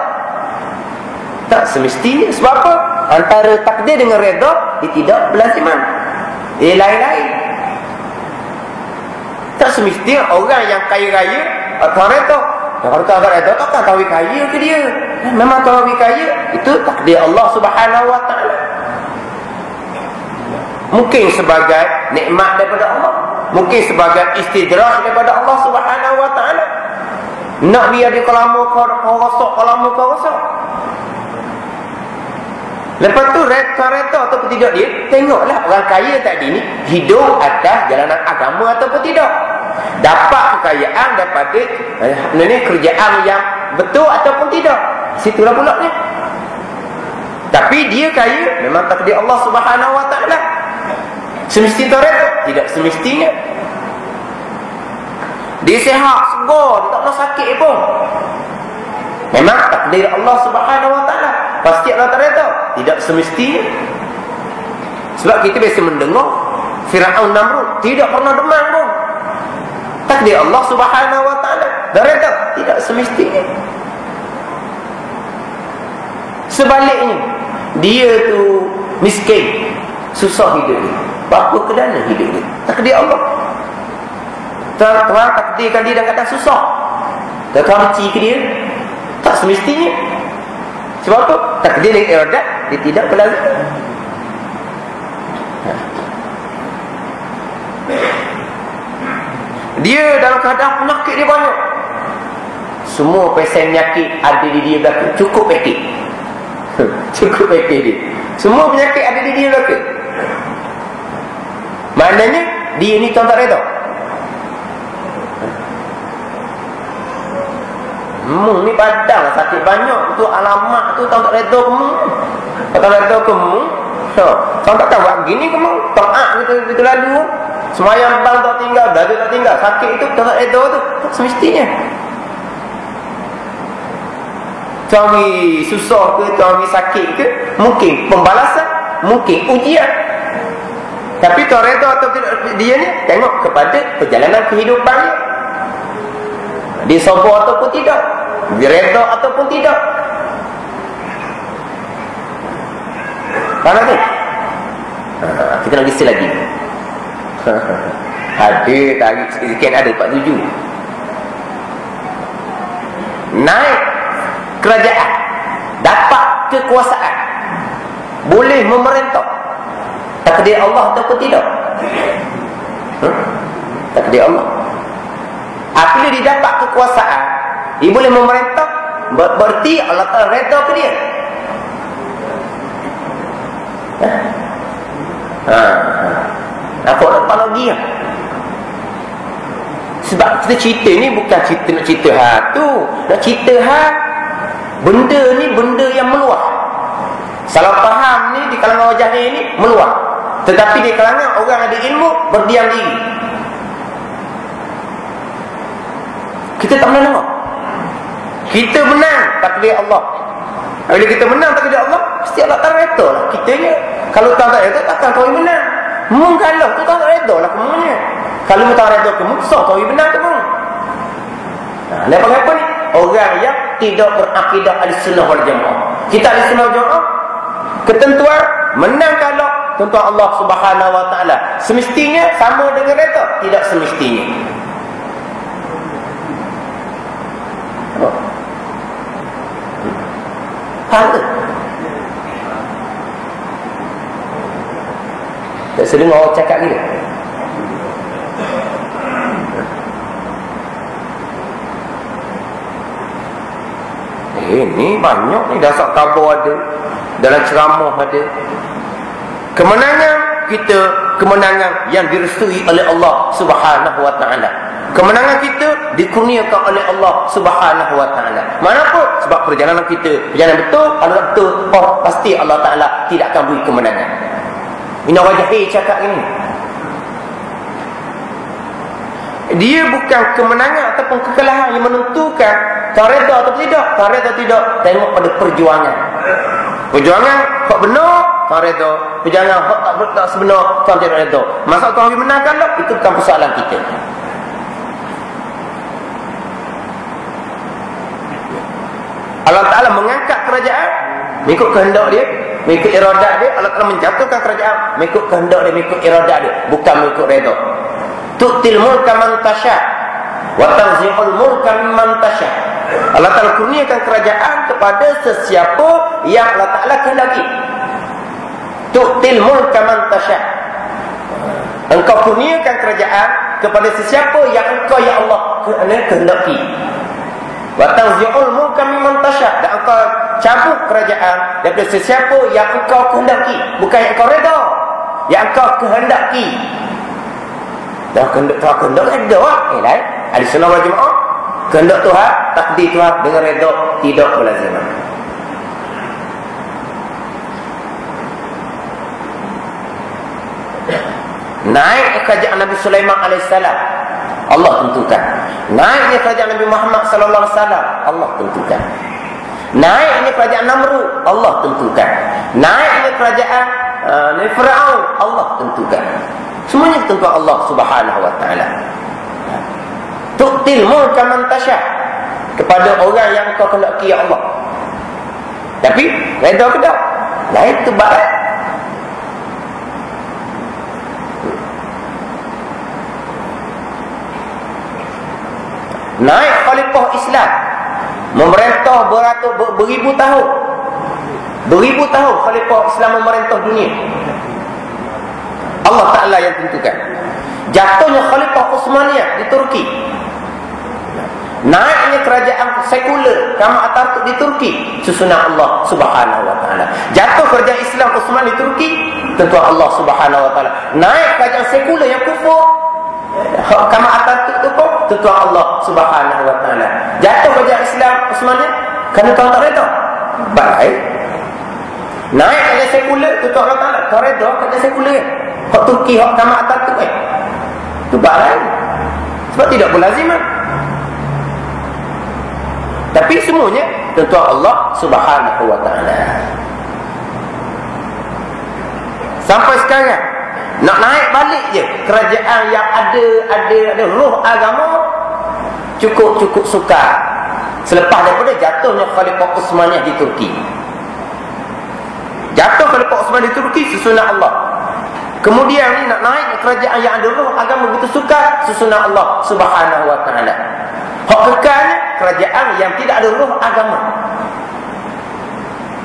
Tak semestinya. Sebab apa? Antara takdir dengan redha dia tidak berlaziman. Lain-lain. Tak semestinya orang yang kaya raya Tuhan redha. Kalau Tuhan tak redha, takkan tahu kaya ke dia? Memang tahu kaya, itu takdir Allah Subhanahu wa taala. Mungkin sebagai nikmat daripada Allah, mungkin sebagai istidraj daripada Allah Subhanahu wa taala. Nak biar dia kelamu kau rosak, kelamu kau rosak. Lepas tu reta ataupun tidak dia, tengoklah orang kaya tadi ni hidup atas jalanan agama ataupun tidak. Dapat kekayaan daripada kerjaan yang betul ataupun tidak. Situlah pula ni. Tapi dia kaya memang takdir Allah Subhanahu wa taala. Semestinya reta? Tidak semestinya. Dia sehat, segar, dia tak pernah sakit pun. Memang takdir Allah Subhanahu wa taala. Pasti Allah tak reda? Tidak semestinya. Sebab kita biasa mendengar Firaun Namrud tidak pernah demam pun. Takdir Allah Subhanahu wa taala. Tak reda? Tidak semestinya. Sebaliknya, dia tu miskin, susah hidup dia. Apa kedana hidup dia? Takdir Allah. Tuhan takdirkan dia dalam keadaan susah. Tuhan benci ke dia? Tak semestinya. Sebab tu takdir dan iradat dia tidak berlaziman. Dia dalam keadaan penyakit dia banyak. Semua pesen penyakit ada di dia belakang. Cukup pakej. Cukup pakej dia. Semua penyakit ada di dia belakang. Maknanya dia ni Tuhan tak reda. Ni badan sakit banyak, tu alamat tu Tuhan tak reda kamu. Kalau tak reda kamu, Tuhan tak tahu buat begini kamu. Taat kita lalu. Semayang bang tak tinggal, dada tak tinggal. Sakit itu Tuhan tak reda tu. Tak semestinya. Cari susah ke, cari sakit ke, mungkin pembalasan, mungkin ujian. Tapi Tuhan reda atau tidak dia ni tengok kepada perjalanan kehidupan dia. Dia sabar ataupun tidak, dia reda ataupun tidak. Mana tu? Kita nak list lagi. Ada tarik sikit ada 47. Naik kerajaan, dapat kekuasaan, boleh memerintah. Takdir Allah ataupun tidak? Takdir Allah. Apabila dia dapat kekuasaan, dia boleh memerintah, berarti Allah Ta'ala reda ke dia. Apa analogi ya? Sebab kita cerita ni bukan cerita nak cerita tu, nak cerita benda ni benda yang meluas. Salah faham ni di kalangan wajah ni meluas. Tetapi di kalangan orang ada ilmu berdiam diri. Kita tak pernah dengar. Kita menang takdir Allah. Bila kita menang takdir Allah, mesti Allah tak reda lah kitanya. Kalau tak reda, takkan kau menang. Menggalau tu tak reda lah kemunya. Kalau tak reda kamu, so kau menang kamu. Lepas apa ni? Orang yang tidak berakidah Ahlussunnah wal Jamaah. Kita Ahlussunnah wal Jamaah, ketentuan menang kalau tuan-tuan Allah Subhanahu wa taala? Semestinya sama dengan redha? Tidak semestinya. Faham tak? Tak sering orang cakap gila. Ini banyak ni, dasar khabar ada, dalam ceramah ada. Kemenangan kita, kemenangan yang direstui oleh Allah Subhanahu wa taala. Kemenangan kita dikurniakan oleh Allah Subhanahu wa taala. Kenapa? Sebab perjalanan kita perjalanan betul. Kalau betul, pasti Allah taala tidak akan beri kemenangan. Ini Rajahi cakap ini. Dia bukan kemenangan ataupun kekalahan yang menentukan tak reda atau tidak. Tak reda atau tidak, tengok pada perjuangan. Perjuangan hak benar, tak reda. Perjuangan hak tak sebenar, tak reda. Masalah kau menangkan tak, itu bukan persoalan kita. Allah Ta'ala mengangkat kerajaan mengikut kehendak dia, mengikut iradat dia. Allah Ta'ala menjatuhkan kerajaan mengikut kehendak dia, mengikut iradat dia, bukan mengikut redha. Tu'til mulka man tasha wa tanzi'ul mulka mimman tasha. Allah Ta'ala kurniakan kerajaan kepada sesiapa yang Allah Ta'ala kehendaki. Tu'til mulka man tasha. Engkau kurniakan kerajaan kepada sesiapa yang engkau ya Allah kehendaki. Wa tanzi'ul mulka mimman tasha. Dan engkau cabut kerajaan daripada sesiapa yang engkau kehendaki, bukan yang engkau redha, yang engkau kehendaki. Dah kehendak redha lain. Ahli sunnah wal jamaah, kehendak Tuhan, takdir Tuhan dengan redha tidak berlaziman. Naik kerajaan Nabi Sulaiman alaihissalam, Allah tentukan. Naiknya kerajaan Nabi Muhammad sallallahu alaihi wasallam, Allah tentukan. Naiknya kerajaan Namrud, Allah tentukan. Naiknya kerajaan Firaun, Allah tentukan. Semuanya tentukan Allah Subhanahu wa taala. Tu'til mulka man tasha, kepada orang yang kau kehendaki ya Allah. Tapi redha ke tak? Lain tu baik. Naik khalifah Islam, memerintah beribu tahun. Beribu tahun khalifah Islam memerintah dunia. Allah Ta'ala yang tentukan. Jatuhnya khalifah Utsmaniyah di Turki, naiknya kerajaan sekular Kemal Atatürk di Turki, susunan Allah Subhanahu wa taala. Jatuh kerajaan Islam Utsman di Turki, tentu Allah Subhanahu wa taala. Naik kerajaan sekular yang kufur Kemal Atatürk itu pun tentu Allah Subhanahu wa taala. Jatuh kerajaan Islam Utsmaniyah kerana Tuhan tak redha. Baik. Naik kerajaan sekular tentu Allah Taala tak redha kerajaan sekular. Hak Turki, hak Kemal Atatürk itu baik. Sebab tidak berlaziman. Tapi semuanya tentu Allah Subhanahu wa taala. Sampai sekarang nak naik balik je kerajaan yang ada roh agama, cukup sukar. Selepas daripada jatuhnya Khalifah Utsmaniyah di Turki. Jatuh Khalifah Utsmaniyah di Turki, susunan Allah. Kemudian ni nak naik kerajaan yang ada roh agama begitu sukar, susunan Allah Subhanahu wa taala. Hak kekalnya kerajaan yang tidak ada roh agama.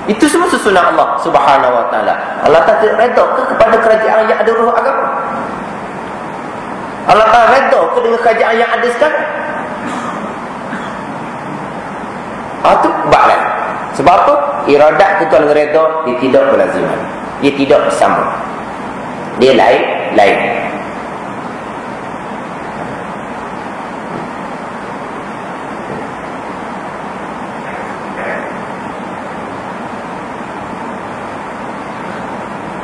Itu semua susunan Allah Subhanahu wa taala. Allah tak redha ke kepada kerajaan yang ada roh agama? Allah tak redha ke dengan kerajaan yang ada sekarang? Itu baik. Sebab apa? Iradat itu dengan redha dia tidak berlaziman. Dia tidak bersama. Dia lain.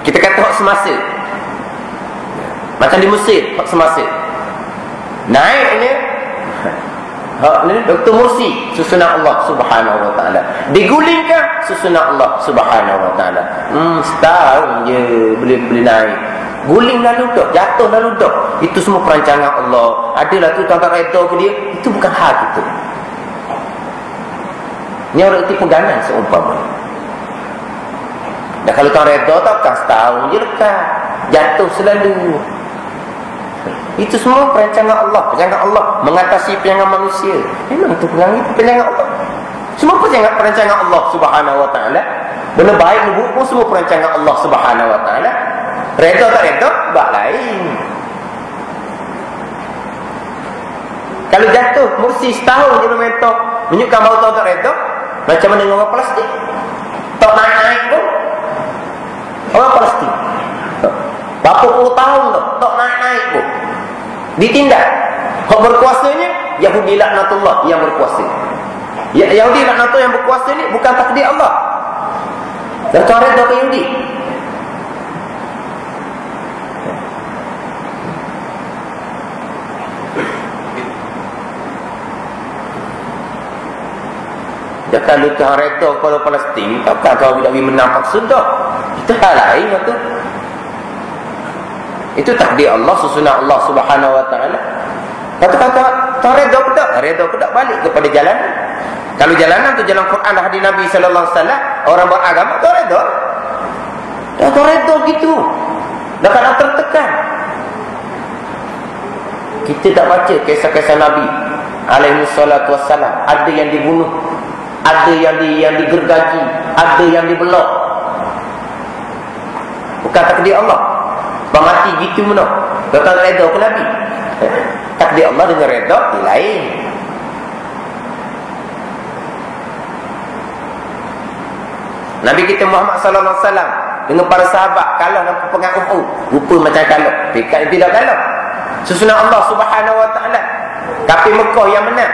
Kita kata hak semasa, macam di Mesir, hak semasa. Naik ni hak ni Dr. Mursi, susunan Allah Subhanahu wa taala. Digulingkan, susunan Allah Subhanahu wa taala. Setahun je boleh naik. Guling lalu dah, jatuh lalu dah. Itu semua perancangan Allah. Adalah tu tak redha ke dia, itu bukan hal kita. Ni orang itu pegangan seumpama. Dan kalau tak reda takkan setahun je lekat, jatuh selalu. Itu semua perancangan Allah. Perancangan Allah mengatasi perancangan manusia. Memang itu perancangan Allah. Semua perancangan Allah Subhanahu Wa Taala. Benda baik buruk pun semua perancangan Allah Subhanahu Wa Taala. Reda tak reda bab lain. Kalau jatuh mursi setahun je mementok, menunjukkan bahawa tak reda. Macam mana dengan orang Palestin? Tak naik pun orang Palestin. Berapa puluh tahun tu tak naik pun ditindak. Hak berkuasanya Yahudi laknatullah yang berkuasa. Yahudi laknatullah yang berkuasa ni bukan takdir Allah. Dan tarik dari Yahudi. Dan kalau Tuhan reda kepada Palestin, takkan kau bila menang paksa dah. Itu hal lain tu. Itu takdir Allah, susunan Allah Subhanahu Wa Taala. Kata-kata Tuhan reda ke tak? Reda ke tak balik kepada jalan. Kalau jalanan tu jalan Quran dan hadis Nabi sallallahu alaihi wasallam, orang beragama Tuhan reda. Dah Tuhan reda gitu. Dah tak tertekan. Kita tak baca kisah-kisah Nabi alaihi salatu wassalam, ada yang dibunuh, ada yang digergaji, ada yang dibelok. Bukan takdir Allah. Mati gitu mana? Bukan reda ke Nabi. Takdir Allah dengan reda di lain. Nabi kita Muhammad sallallahu alaihi wasallam dengan para sahabat kalah dalam perang Uhud. Rupa macam kalah. Tidak kalah. Susunan Allah Subhanahu Wa Taala. Kafir Mekah yang menang.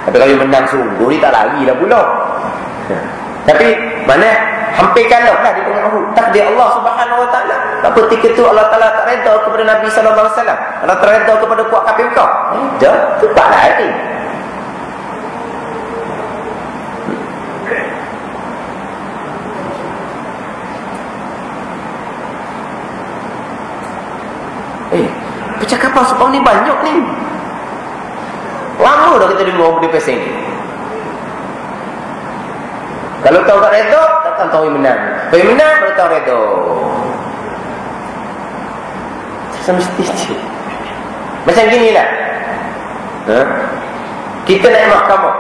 Tapi kalau yang menang sungguh dia tak larilah pula. Tapi mana hampir kalah dah di perang Uhud. Takdir Allah Subhanahu Wa Taala. Tak ketika tu Allah Taala tak redha kepada Nabi sallallahu alaihi wasallam. Allah tak redha kepada kuat kafir Mekah. Dah tu tak lari. Percakapan sebab ni banyak ni. Lama dah kita dengar di pasal ni. Kalau tahu tak reda, takkan tahu yang menang. Kalau yang menang, baru tahu reda. Semestinya macam gini lah. Kita naik mahkamah,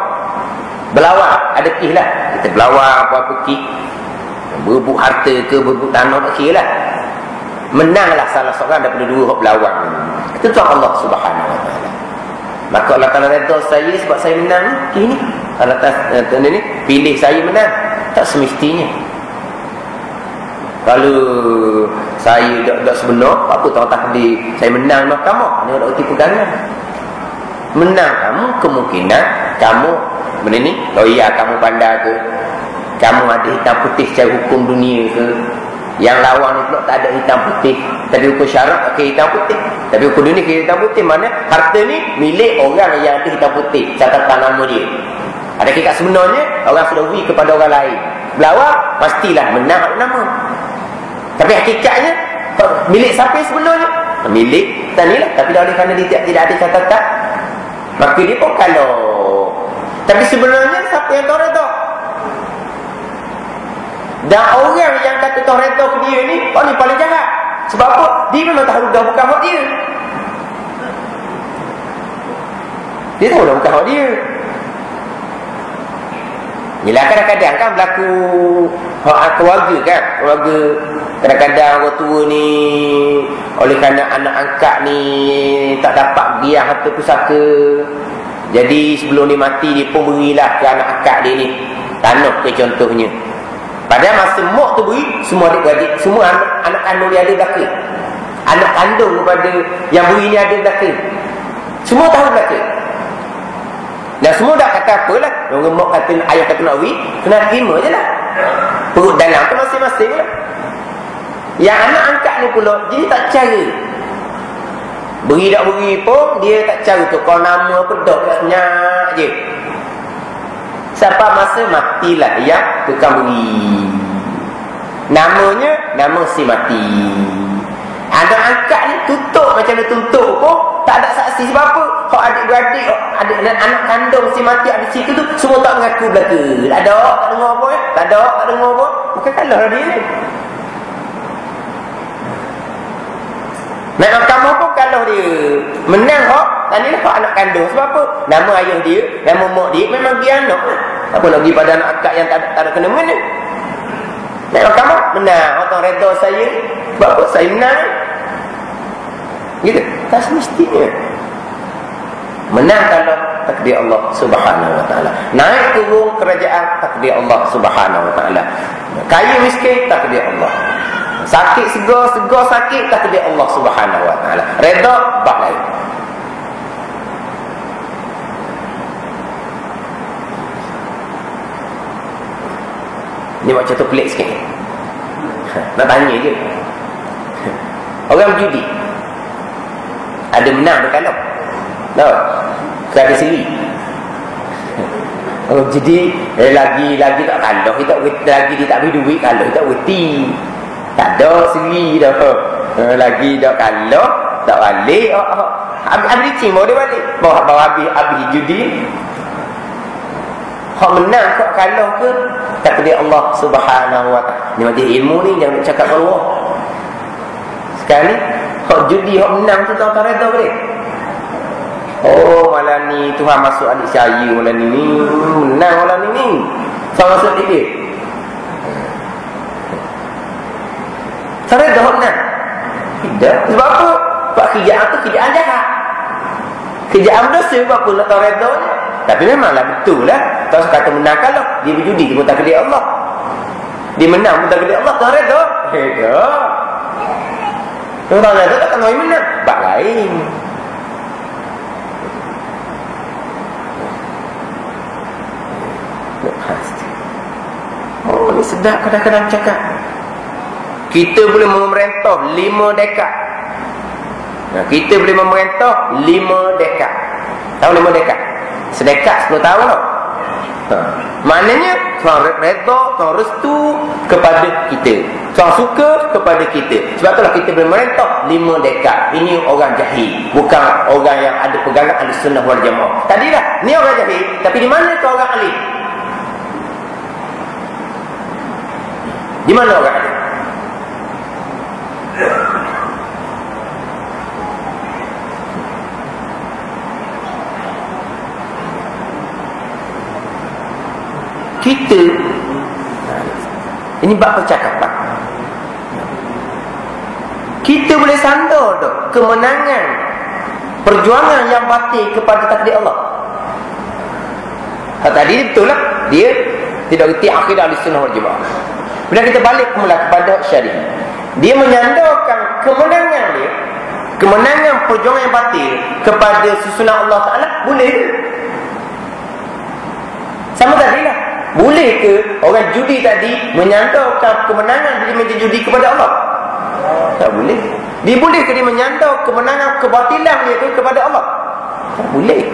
berlawan, ada kih lah. Kita berlawan apa-apa kih, berebut harta ke, berebut tanah, tak kira lah. Menanglah salah seorang daripada dua hak berlawan. Itu Tuhan Allah Subhanahu Wa Taala. Maka Allah Taala redha saya sebab saya menang ni. Allah Taala ni pilih saya menang. Tak semestinya. Kalau saya tak sebenar, apa tahu takdir saya menang mahkamah, ni ada erti pegangan. Menang kamu kemungkinan kamu benda ni loya kamu pandai ke, kamu ada hitam putih secara hukum dunia ke. Yang lawan ni pula tak ada hitam putih, tapi hukum syarak tak kira hitam putih, tapi hukum dunia kira hitam putih. Mana harta ni milik orang yang ada hitam putih, catatan nama dia. Ada kira sebenarnya orang sudah beri kepada orang lain, berlawan pastilah menang nama. Tapi hakikatnya milik siapa sebenarnya? Milik tadi lah, tapi dah oleh kerana dia tidak ada catatan, maka dia pun kalau. Tapi sebenarnya siapa yang tahu redha? Dan orang yang kata tahu redha ke dia ni, orang ni paling jahat. Sebab apa? Dia memang tahu dah bukan hak dia. Dia tahu dah bukan hak dia. Yelah kadang-kadang kan berlaku hak keluarga kan. Keluarga kadang-kadang orang tua ni oleh kerana anak angkat ni tak dapat biar harta pusaka, jadi sebelum dia mati dia pun berilah ke anak angkat dia ni tanah ke contohnya. Padahal masa mak tu beri, semua adik-adik, semua anak kandung dia ada belaka. Anak kandung kepada yang beri ni ada belaka. Semua tahu belaka. Dan semua dah kata apalah. Orang mak kata, ayah kata nak beri, kena terima je lah. Perut dalam tu masing-masing lah. Yang anak angkat ni pula, dia tak cara. Beri tak beri pun, dia tak cara tu. Kau nama apa, dok senyak je. Siapa masa matilah yang tukang beri. Namanya nama si mati. Anak angkat ni tutup macam dia tutup pun tak ada saksi sebab apa. Hak adik-beradik, anak kandung si mati ada situ tu, semua tak mengaku belaka. Tak ada, tak dengar apa tak ada, tak dengar apa. Maka kalah dia ni. Naik mahkamah pun kalah dia. Menang hak, tadi lah hak anak kandung. Sebab apa? Nama ayah dia, nama mak dia, memang dia anak lah. Apa nak pergi pada anak akak yang tak ada kena mengena. Naik mahkamah, menang. Orang reda saya. Sebab apa? Saya menang. Gitu. Tak semestinya. Menang kalau takdir Allah Subhanahu wa taala. Naik turun kerajaan takdir Allah Subhanahu wa taala. Kaya miskin takdir Allah. Sakit segar sakit takdir Allah Subhanahu wa taala. Redha bab lain. Ni macam tu pelik sikit. Nak tanya je. Orang berjudi ada menang ada kalah. Tahu? Ada siri. Oh, jadi lagi tak kalah, kita lagi dia tak beri duit kalau tak berhenti. Tak ada siri dah. Lagi tak kalah, tak balik. Habis cima dia balik. Bawa habis judi. Hak menang kok kalah ke takdir Allah Subhanahu wa taala. Ni majlis ilmu ni jangan cakap Allah. Sekali hak judi hak menang tu tak reda boleh. Oh, malam ni Tuhan masuk adik saya malam ni. Menang malam ni. Sama masuk dia. Saya dah menang. Tidak. Sebab apa? Sebab kerjaan tu kerjaan jahat. Kerjaan dosa sebab apa nak tahu redanya. Tapi memanglah betul lah. Tak kata menang kalau dia berjudi pun takdir Allah. Dia menang pun takdir Allah. Tak reda. Reda. Orang reda tak kena menang. Bak lain. Oh, ni sedap kadang-kadang cakap. Kita boleh memerintah 5 dekad. Kita boleh memerintah 5 dekad. Tahu 5 dekad? Sedekat 10 tahun tau. Maknanya Tuhan reda, Tuhan restu kepada kita. Tuhan suka kepada kita. Sebab itulah kita boleh memerintah 5 dekad. Ini orang jahil, bukan orang yang ada pegangan Ahlussunnah wal Jamaah. Tadilah ni orang jahil, tapi di mana tu orang alim? Di mana orang alim? Kita ini bab percakapan. Kita boleh sandar tak kemenangan perjuangan yang batil kepada takdir Allah. Tadi betul lah, dia tidak reti akidah Ahlussunnah wal Jamaah. Bila kita balik kepada syariah, dia menyandarkan kemenangan dia, kemenangan perjuangan yang batil kepada susunan Allah Ta'ala. Boleh ke? Sama tadi lah. Boleh ke orang judi tadi menyandarkan kemenangan dia meja judi kepada Allah? Tak boleh. Dia boleh ke dia menyandar kemenangan kebatilan dia tu kepada Allah? Tak boleh.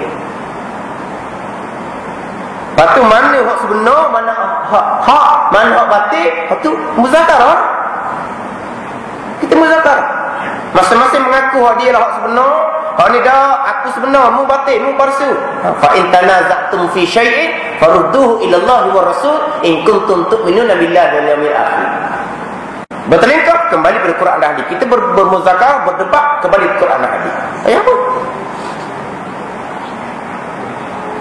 Lepas tu mana hak sebenar, mana hak, mana hak batil, lepas tu muzakarah. Kita muzakarah. Masing-masing mengaku hak dia lah hak sebenar. Hak ni dah aku sebenar, mu batil, mu palsu. Fa in tanaza'tum fi syai'in farudduhu ila Allah wa Rasul in kuntum tu'minuna billahi wal yawmil akhir. Bertelingkap kembali pada Quran dan hadis. Kita bermuzakarah, berdebat kembali ke Quran dan hadis. Apa?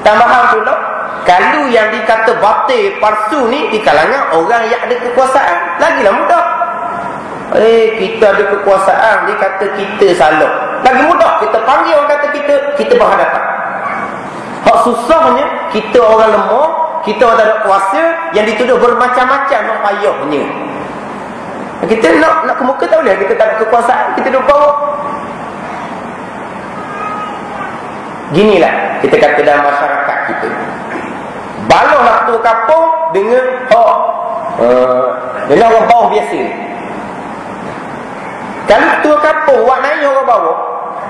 Tambahan pula, kalau yang dikata batil, palsu ni di kalangan orang yang ada kekuasaan, lagilah mudah. Kita ada kekuasaan, dia kata kita salah. Lagi mudah kita panggil orang kata kita berhadapan. Hak susahnya kita orang lemah, kita orang tak ada kuasa, yang dituduh bermacam-macam nak payahnya. Kita nak ke muka tak boleh, kita tak ada kekuasaan, kita duduk bawah. Ginilah kita kata dalam masyarakat kita. Balahlah ketua kampung dengan dengan orang bawah biasa. Kalau ketua kampung buat naik orang bawah,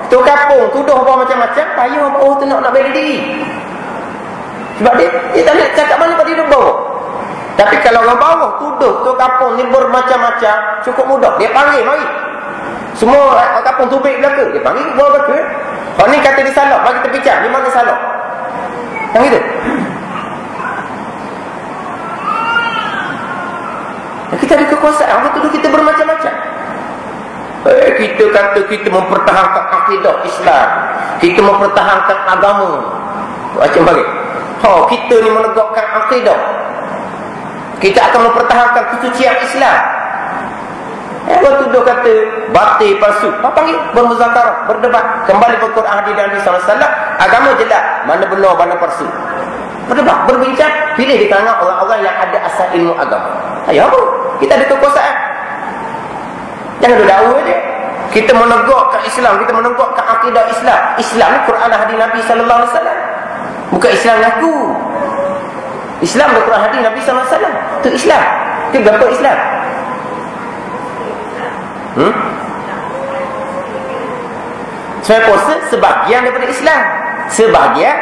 ketua kampung tuduh orang macam-macam, payah orang bawah tu nak bela diri. Sebab dia tak nak cakap mana pada dia bawah. Tapi kalau orang bawah tuduh ketua kampung ni bermacam-macam, cukup mudah. Dia panggil, mari. Semua orang kampung tubik belaka, dia panggil ke bawah belaka. Kalau ni kata dia salah, mari kita bincang di mana salah. Yang itu. Kita ada kekuasaan, orang tuduh kita bermacam-macam. Kita kata kita mempertahankan akidah Islam, kita mempertahankan agama. Macam bagi. Kita ni menegakkan akidah. Kita akan mempertahankan kesucian Islam. Orang tuduh kata batil palsu. Panggil bermuzakarah, berdebat, kembali ke Quran hadis Nabi sallallahu alaihi wasallam. Agama jelas, mana benar, mana palsu. Berdebat, berbincang, pilih di kalangan orang-orang yang ada asal ilmu agama. Ayo apa? Kita ada kekuasaan. Jangan duduk dakwah je. Kita menegakkan Islam, kita menegakkan akidah Islam. Islam ni Quran hadis Nabi sallallahu alaihi wasallam. Bukan Islam aku. Islam dan Quran hadis Nabi sallallahu alaihi wasallam. Itu Islam. Itu bentuk Islam. Saya puasa sebahagian daripada Islam. Sebahagian.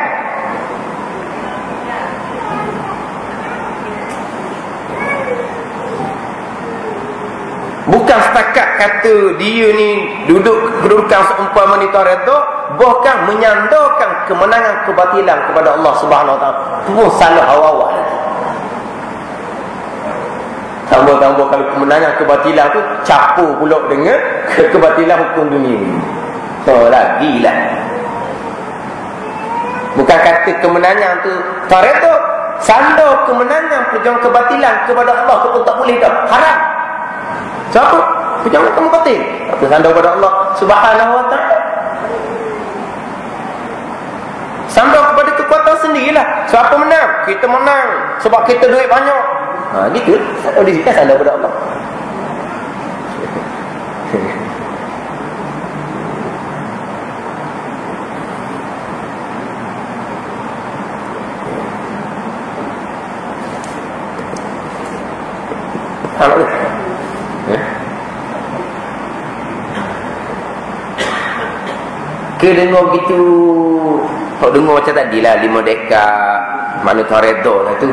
Bukan setakat kata dia ni duduk kedudukan seumpama ni tuan redha, bahkan menyandarkan kemenangan kebatilan kepada Allah Subhanahu Wa Taala. Itu pun salah awal-awal lagi. Tambah-tambah kalau kemenangan kebatilan tu capur pula dengan kebatilan hukum dunia ni. Lagi lah. Bukan kata kemenangan tu tuan redha, sandar kemenangan perjuangan kebatilan kepada Allah tu pun tak boleh dah. Haram. Siapa? Perjuangan kamu batil. Apa sandar kepada Allah Subhanahu Wa Taala? Sandar kepada kekuatan sendirilah. Siapa menang? Kita menang sebab kita duit banyak. Gitu. Di sini sandar kepada Allah. Kalau ke dengar begitu, kau dengar macam tadi lah 5 dekat mana tuan redha lah tu.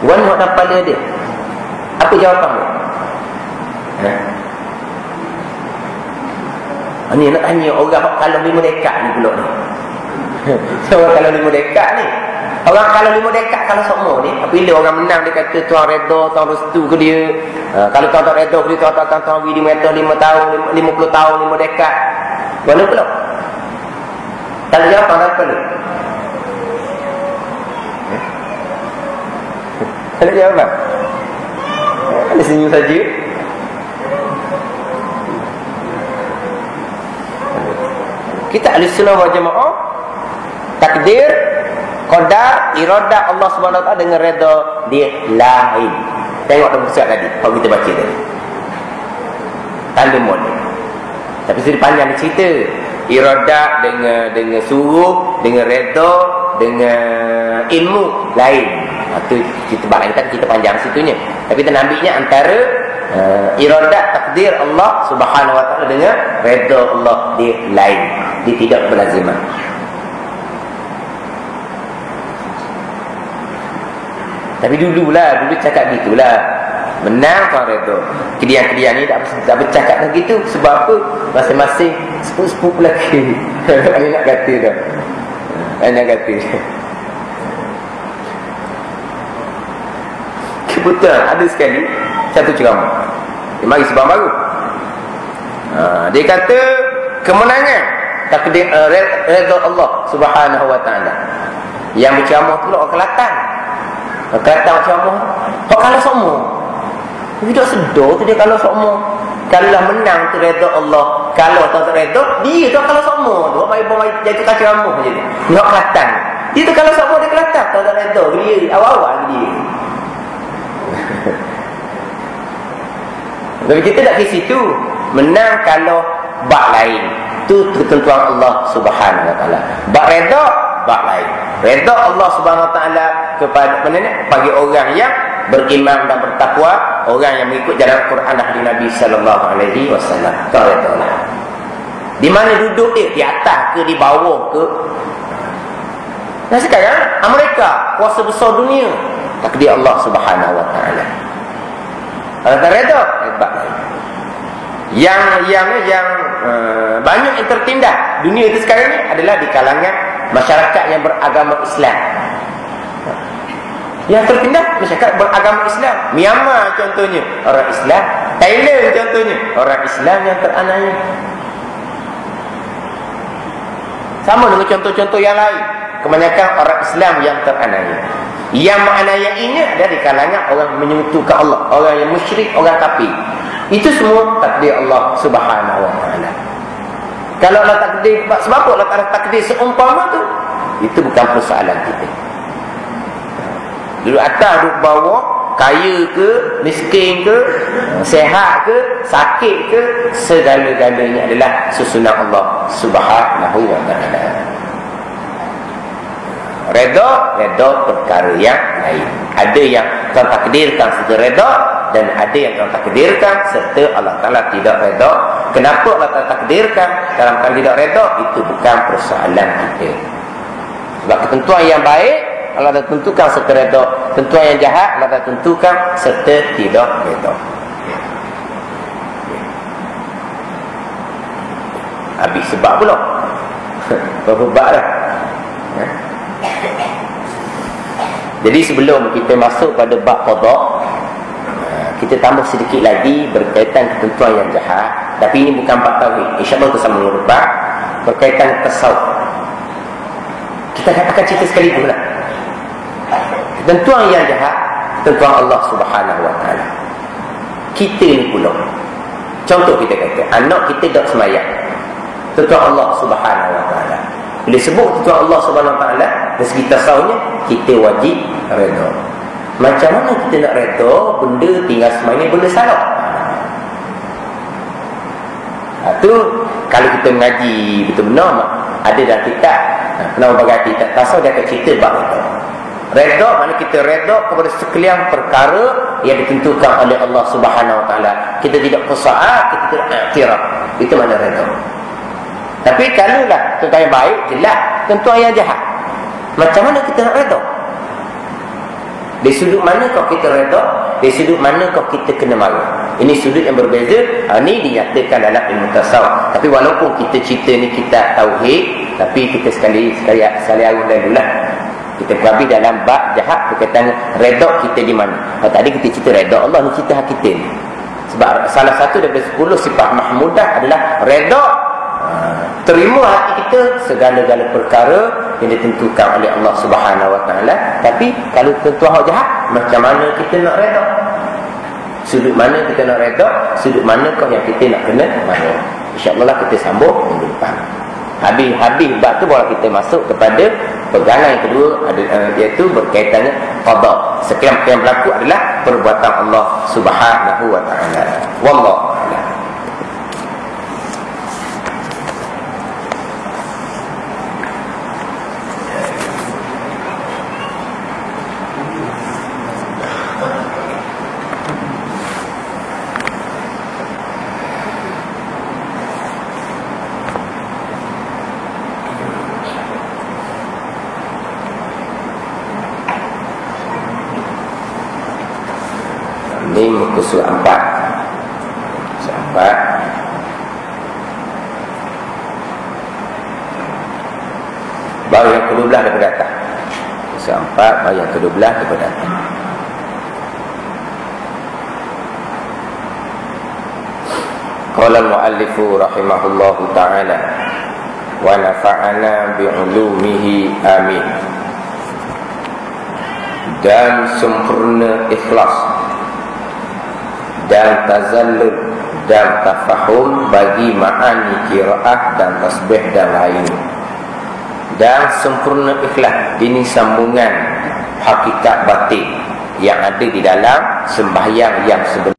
Wan nak dapat dia. Apa jawapan dia? Ni nak tanya orang kalau 5 dekat ni pula ni. Orang kalau 5 dekat ni. Orang kalau 5 dekat kalau semua ni, bila orang menang dia kata tuan redha, tuan restu ke dia. Kalau tuan redha ke dia, tuan widi meta 5 tahun, 50 tahun 5 dekat. Mana pula? Kalau jawapan apa ni? Ada jawapan? Ada senyum saja. Kita ahli sunnah wal jamaah, takdir, qadar, iradah Allah Subhanahu Wa Taala dengan redha dia lain. Tengok dalam surat tadi, kalau kita baca tadi. Tanda model. Tapi sedih panjang cerita. Iradah dengan suruh, dengan redha, dengan ilmu lain. Itu kita bahas kita panjang situnya. Tapi kita ambilnya antara iradah takdir Allah Subhanahu Wa Taala dengan redha Allah dia lain. Dia tidak berlaziman. Tapi dulu cakap gitulah. Menang tuan redha. Kedian-kedian ni tak bercakap dah gitu. Sebab apa? Masing-masing sepuk-sepuk lelaki. Ini nak kata dah. Nak kata dah. Kebetulan ada sekali satu ceramah. Dia mari sebab baru. Dia kata kemenangan takdir redha Allah Subhanahu Wa Taala. Yang berceramah tu orang Kelantan. Kelantan berceramah. Kok kalah semua? Dia tak sedar tu dia kalau semua. Kalau menang tu redha Allah, kalau tak redha dia tu kalau semua tu baik jadi kacau rambut je. Dia Kelantan. Dia tu kalau semua dia Kelantan, tak redha dia awal-awal dia. Tapi kita tak ke situ. Menang kalau bab lain. Tu ketentuan Allah Subhanahu Wa Taala. Bab redha, bab lain. Redha Allah Subhanahu Wa Taala kepada mana ni? Bagi orang yang beriman dan bertakwa, orang yang mengikut jalan Quran dan hadis Nabi sallallahu alaihi wasallam. Taala. Di mana duduk dia? Di atas ke di bawah ke? Nah sekarang Amerika kuasa besar dunia. Takdir Allah Subhanahu Wa Taala. Kalau tak redha, hebat. Yang banyak yang tertindas dunia itu sekarang ni adalah di kalangan masyarakat yang beragama Islam. Yang tertindas masyarakat beragama Islam. Myanmar contohnya orang Islam, Thailand contohnya orang Islam yang teranaya. Sama dengan contoh-contoh yang lain, kebanyakan orang Islam yang teranaya. Yang menganiayainya ada di kalangan orang menyentuhkan Allah, orang yang musyrik, orang kafir. Itu semua takdir Allah Subhanahu wa taala. Kalau Allah takdir, sebab apa Allah Taala takdir seumpama tu? Itu bukan persoalan kita. Duduk atas, duduk bawah, kaya ke, miskin ke, sehat ke, sakit ke, segala-galanya adalah susunan Allah Subhanahu wa taala. Redha perkara yang lain. Ada yang Tuhan takdirkan serta redha, dan ada yang Tuhan takdirkan serta Allah Ta'ala tidak redha. Kenapa Allah Ta'ala takdirkan dalam keadaan tidak redha? Itu bukan persoalan kita. Sebab ketentuan yang baik Allah Ta'ala tentukan serta redha, ketentuan yang jahat Allah Ta'ala tentukan serta tidak redha. Habis sebab pula. Berapa bab dah? Jadi sebelum kita masuk pada bab qada, kita tambah sedikit lagi berkaitan ketentuan yang jahat. Tapi ini bukan bab tauhid. InsyaAllah kita sama dengan bab berkaitan tasawuf. Kita akan cerita sekaligus lah. Ketentuan yang jahat, ketentuan Allah Subhanahu wa taala. Kita ni pula, contoh kita kata anak kita tak semayang, ketentuan Allah Subhanahu wa taala. Bila sebut ketentuan Allah Subhanahu wa taala dari segi tasawufnya, kita wajib redha. Macam mana kita nak redha benda tinggal semayang ni benda salah? Itu kalau kita mengaji betul-betul, ada dalam kitab Penama Bagai Kitab Tasawuf, dia akan cerita bab redha. Redha mana kita redha kepada sekalian perkara yang ditentukan oleh Allah Subhanahu wa taala. Kita tidak persoal, kita tidak iktiraf. Itu mana redha. Tapi kalaulah tentuan yang baik, jelas tentuan yang jahat, macam mana kita nak redha? Dari sudut mana kau kita redha, dari sudut mana kau kita kena marah. Ini sudut yang berbeza. Ini dinyatakan dalam ilmu tasawuf. Tapi walaupun kita cerita ni kita tauhid, tapi kita sekali awal dululah kita berhabis dalam bab jahat berkaitan redha kita di mana. Tadi kita cerita redha Allah, ni cerita hak kita ni. Sebab salah satu daripada 10 sifat mahmudah adalah redha, terima hati kita segala-gala perkara yang ditentukan oleh Allah Subhanahu wa taala. Tapi kalau tentu hak jahat, macam mana kita nak redha? Sudut mana kita nak redha, sudut mana kau yang kita nak kena marah. Insya-Allah lah kita sambung minggu depan. Habis bab tu baru kita masuk kepada pegangan yang kedua, iaitu berkaitan dengan qada. Sekian yang berlaku adalah perbuatan Allah Subhanahu wa taala. Wallahu a'lam. Ini muka surah 4. Surah 4. Baru yang ke-12 daripada atas. Surah 4 baru yang ke-12 daripada atas. Qala al-muallifu rahimahullahu ta'ala wa nafa'ana bi'ulumihi amin. Dan sempurna ikhlas dan tazallul dan tafahum bagi ma'ani qiraah dan tasbih dan lain. Dan sempurna ikhlas, ini sambungan hakikat batin yang ada di dalam sembahyang yang sebenar.